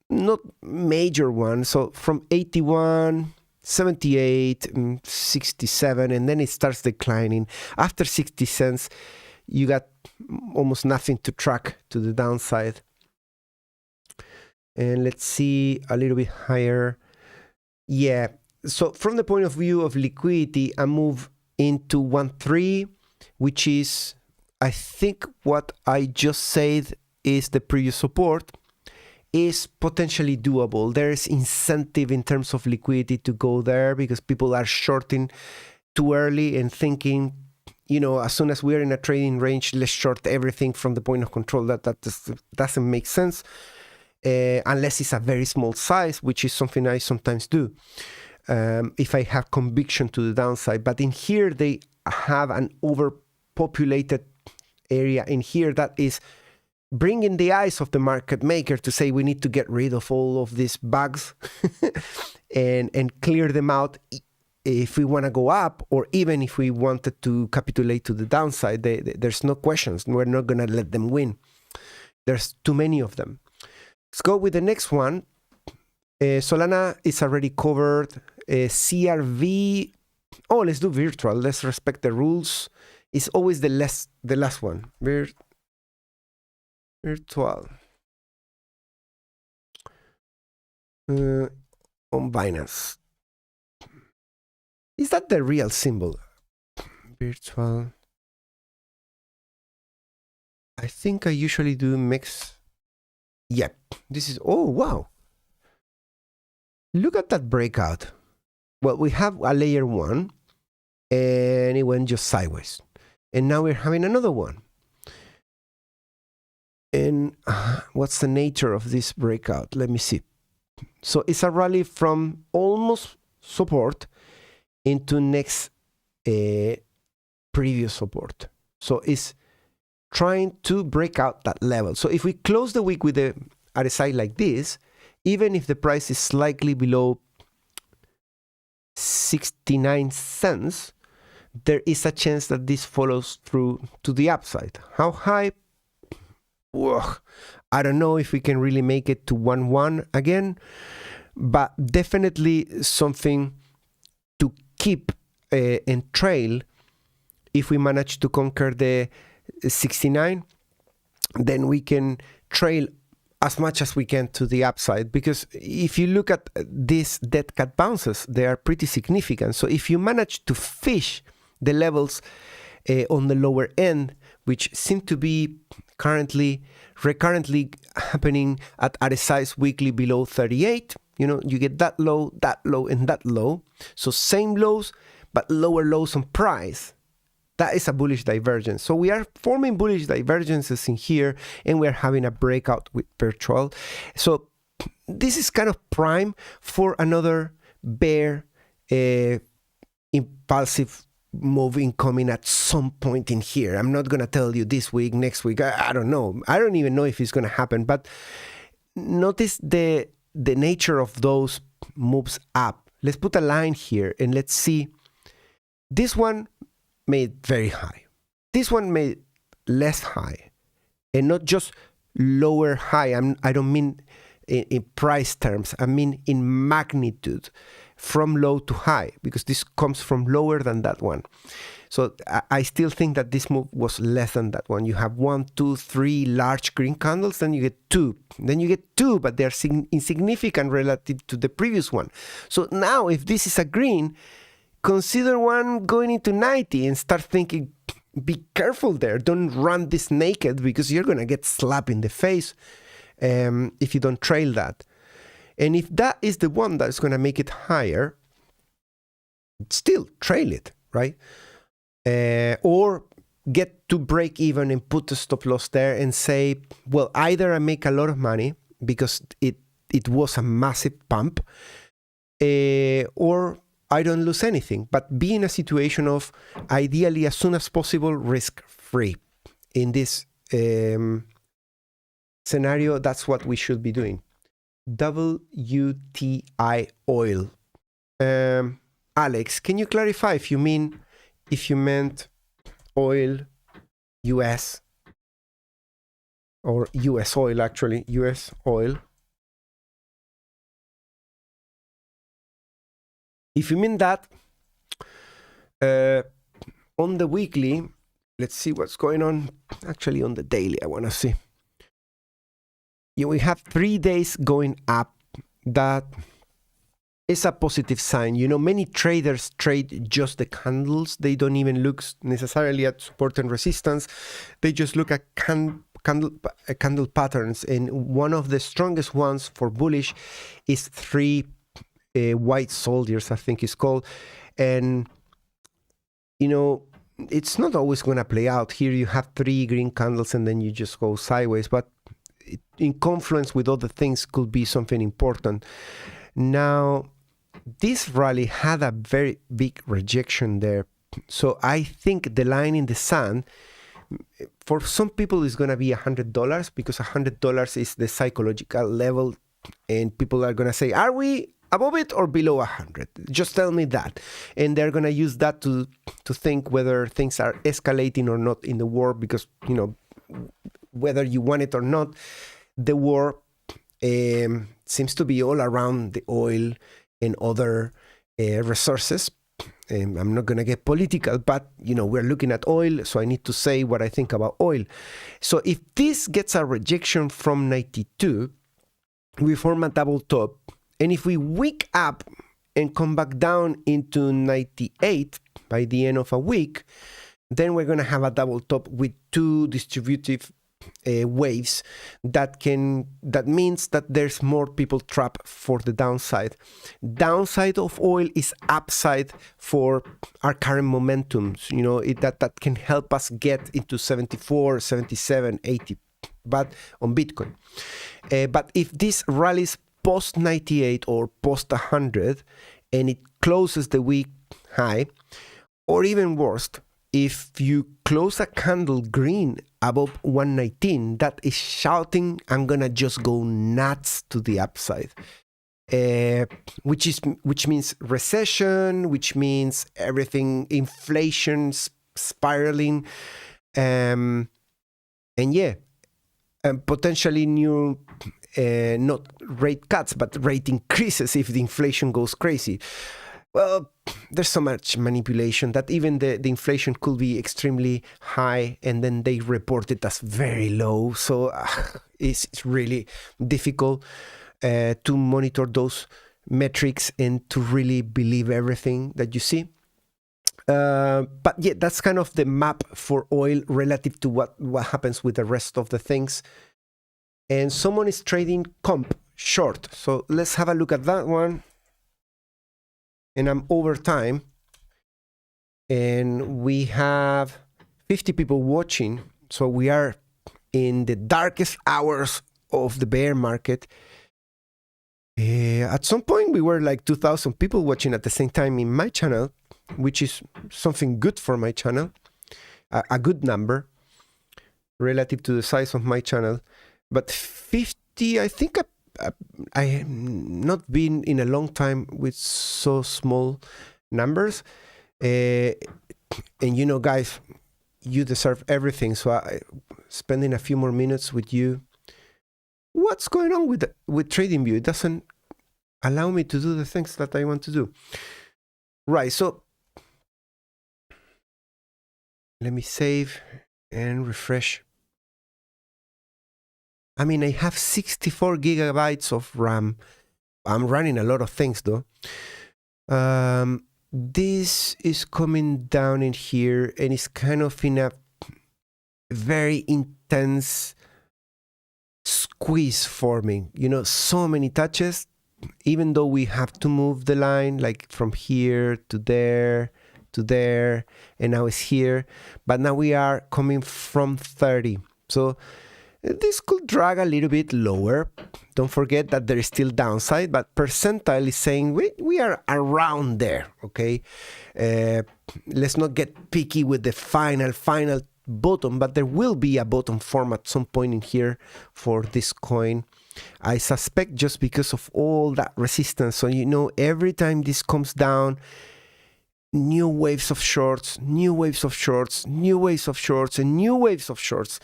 not major ones. So from 81, 78, 67, and then it starts declining. After 60 cents, you got almost nothing to track to the downside. And let's see a little bit higher. Yeah, so from the point of view of liquidity, a move into 1.3, which is, I think what I just said is the previous support, is potentially doable. There is incentive in terms of liquidity to go there because people are shorting too early and thinking, you know, as soon as we're in a trading range, let's short everything from the point of control. That doesn't make sense unless it's a very small size, which is something I sometimes do if I have conviction to the downside. But in here, they have an overpopulated area in here that is bringing the eyes of the market maker to say we need to get rid of all of these bugs and clear them out if we want to go up, or even if we wanted to capitulate to the downside. There's no questions. We're not going to let them win. There's too many of them. Let's go with the next one. Solana is already covered. CRV. Oh, let's do virtual. Let's respect the rules. It's always the last one. Virtual. On Binance. Is that the real symbol? Virtual. I think I usually do mix. Yep. This is, oh, wow. Look at that breakout. Well, we have a layer 1 and it went just sideways. And now we're having another one. And what's the nature of this breakout? Let me see. So it's a rally from almost support into next previous support. So it's trying to break out that level. So if we close the week with the RSI like this, even if the price is slightly below 69 cents, there is a chance that this follows through to the upside. How high? Ugh, I don't know if we can really make it to 1.1 again, but definitely something to keep and trail. If we manage to conquer the 69, then we can trail as much as we can to the upside, because if you look at these dead cat bounces, they are pretty significant. So if you manage to fish the levels on the lower end, which seem to be recurrently happening at RSI's weekly below 38, you know, you get that low, and that low. So same lows, but lower lows on price. That is a bullish divergence. So we are forming bullish divergences in here, and we're having a breakout with virtual. So this is kind of prime for another bear impulsive move incoming at some point in here. I'm not going to tell you this week, next week. I don't know. I don't even know if it's going to happen. But notice the nature of those moves up. Let's put a line here and let's see. This one made very high. This one made less high, and not just lower high. I don't mean in price terms. I mean in magnitude, from low to high, because this comes from lower than that one. So I still think that this move was less than that one. You have 1, 2, 3 large green candles, then you get 2. Then you get 2, but they're insignificant relative to the previous one. So now if this is a green, consider one going into 90 and start thinking, be careful there. Don't run this naked, because you're going to get slapped in the face if you don't trail that. And if that is the one that's going to make it higher, still trail it, right? Or get to break even and put the stop loss there and say, well, either I make a lot of money because it was a massive pump, or I don't lose anything, but be in a situation of ideally as soon as possible risk-free. In this scenario, that's what we should be doing. WTI oil. Alex, can you clarify if you meant oil, US, or US oil, actually, US oil? If you mean that, on the weekly, let's see what's going on. Actually, on the daily, I want to see. we have 3 days going up. That is a positive sign. Many traders trade just the candles. They don't even look necessarily at support and resistance. They just look at candle patterns. And one of the strongest ones for bullish is 3 white soldiers, I think it's called. And it's not always going to play out. Here you have 3 green candles and then you just go sideways, but in confluence with other things could be something important. Now, this rally had a very big rejection there. So I think the line in the sand, for some people, is going to be $100, because $100 is the psychological level. And people are going to say, are we above it or below 100? Just tell me that. And they're going to use that to think whether things are escalating or not in the war, because, whether you want it or not, the war seems to be all around the oil and other resources. I'm not going to get political, but, we're looking at oil, so I need to say what I think about oil. So if this gets a rejection from 92, we form a double top. And if we wick up and come back down into 98 by the end of a week, then we're going to have a double top with 2 distributive waves. That means that there's more people trapped for the downside. Downside of oil is upside for our current momentums. That can help us get into 74, 77, 80, but on Bitcoin. But if this rallies post 98 or post 100 and it closes the week high, or even worse, if you close a candle green above 119, that is shouting, I'm gonna just go nuts to the upside, which means recession, which means everything, inflation spiraling, and potentially new, not rate cuts, but rate increases if the inflation goes crazy. Well, there's so much manipulation that even the inflation could be extremely high and then they report it as very low. So it's really difficult to monitor those metrics and to really believe everything that you see. But yeah, that's kind of the map for oil relative to what happens with the rest of the things. And someone is trading comp short. So let's have a look at that one. And I'm over time. And we have 50 people watching. So we are in the darkest hours of the bear market. At some point, we were like 2,000 people watching at the same time in my channel, which is something good for my channel. A good number relative to the size of my channel. But 50, I think I have not been in a long time with so small numbers. And guys, you deserve everything. So spending a few more minutes with you. What's going on with TradingView? It doesn't allow me to do the things that I want to do. Right, so let me save and refresh. I mean, I have 64 gigabytes of RAM. I'm running a lot of things though. This is coming down in here and it's kind of in a very intense squeeze forming. So many touches, even though we have to move the line like from here to there, and now it's here. But now we are coming from 30. So this could drag a little bit lower. Don't forget that there is still downside, but percentile is saying we are around there, okay? Let's not get picky with the final bottom, but there will be a bottom form at some point in here for this coin. I suspect just because of all that resistance. So, every time this comes down, new waves of shorts, new waves of shorts, new waves of shorts, and new waves of shorts.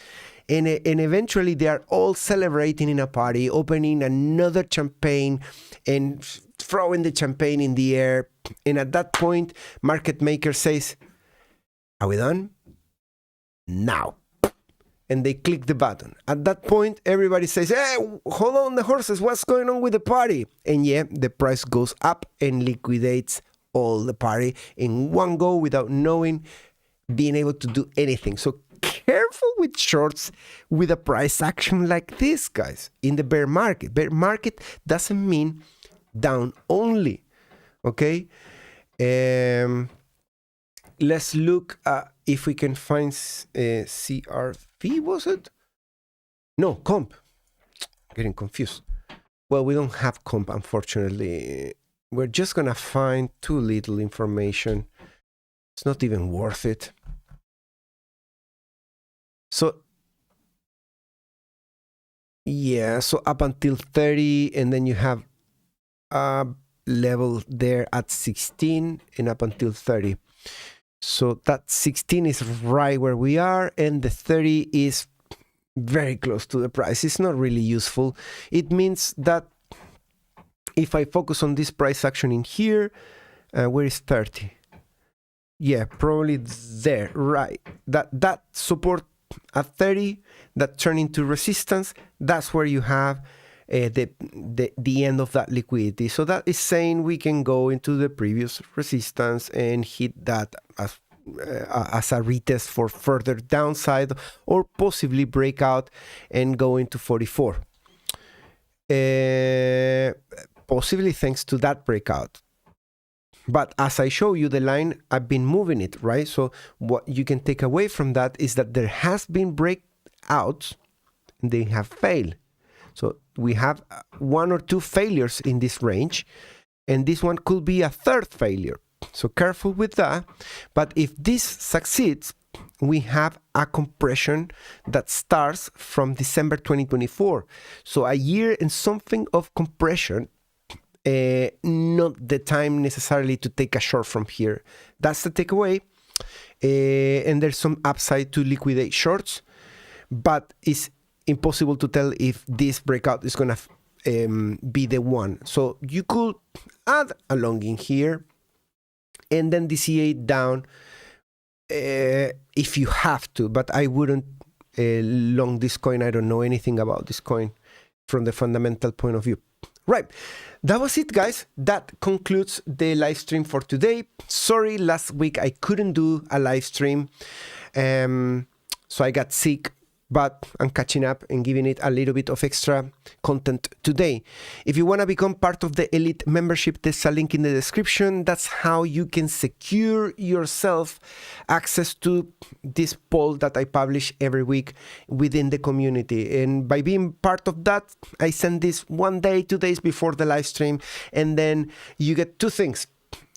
And eventually they are all celebrating in a party, opening another champagne and throwing the champagne in the air. And at that point, market maker says, are we done? Now. and they click the button. At that point, everybody says, hey, hold on the horses, what's going on with the party? And yeah, the price goes up and liquidates all the party in one go without knowing, being able to do anything. So careful with shorts with a price action like this, guys, in the bear market. Bear market doesn't mean down only, okay? Let's look at if we can find CRV, was it? No, comp. Getting confused. Well, we don't have comp, unfortunately. We're just gonna find too little information. It's not even worth it. So, yeah, so up until 30, and then you have a level there at 16 and up until 30. So that 16 is right where we are, and the 30 is very close to the price. It's not really useful. It means that if I focus on this price action in here, where is 30? Yeah, probably there, right. That support at 30, that turn into resistance, that's where you have the end of that liquidity. So that is saying we can go into the previous resistance and hit that as a retest for further downside, or possibly break out and go into 44. Possibly thanks to that breakout. But as I show you the line, I've been moving it, right? So what you can take away from that is that there has been breakouts and they have failed. So we have 1 or 2 failures in this range, and this one could be a third failure. So careful with that. But if this succeeds, we have a compression that starts from December 2024. So a year and something of compression, not the time necessarily to take a short from here. That's the takeaway. And there's some upside to liquidate shorts, but it's impossible to tell if this breakout is gonna be the one. So you could add a long in here and then DCA down if you have to, but I wouldn't long this coin. I don't know anything about this coin from the fundamental point of view. Right, that was it, guys. That concludes the live stream for today. Sorry, last week I couldn't do a live stream, so I got sick, but I'm catching up and giving it a little bit of extra content today. If you want to become part of the elite membership, there's a link in the description. That's how you can secure yourself access to this poll that I publish every week within the community. And by being part of that, I send this 1 day, 2 days before the live stream, and then you get 2 things: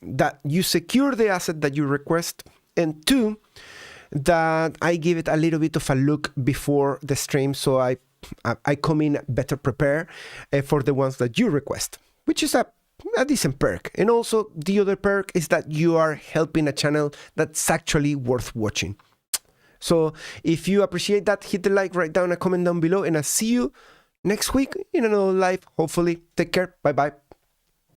that you secure the asset that you request, and 2, that I give it a little bit of a look before the stream, so I come in better prepared for the ones that you request, which is a decent perk. And also the other perk is that you are helping a channel that's actually worth watching. So if you appreciate that, hit the like, write down a comment down below, and I'll see you next week in another live, hopefully. Take care. Bye bye.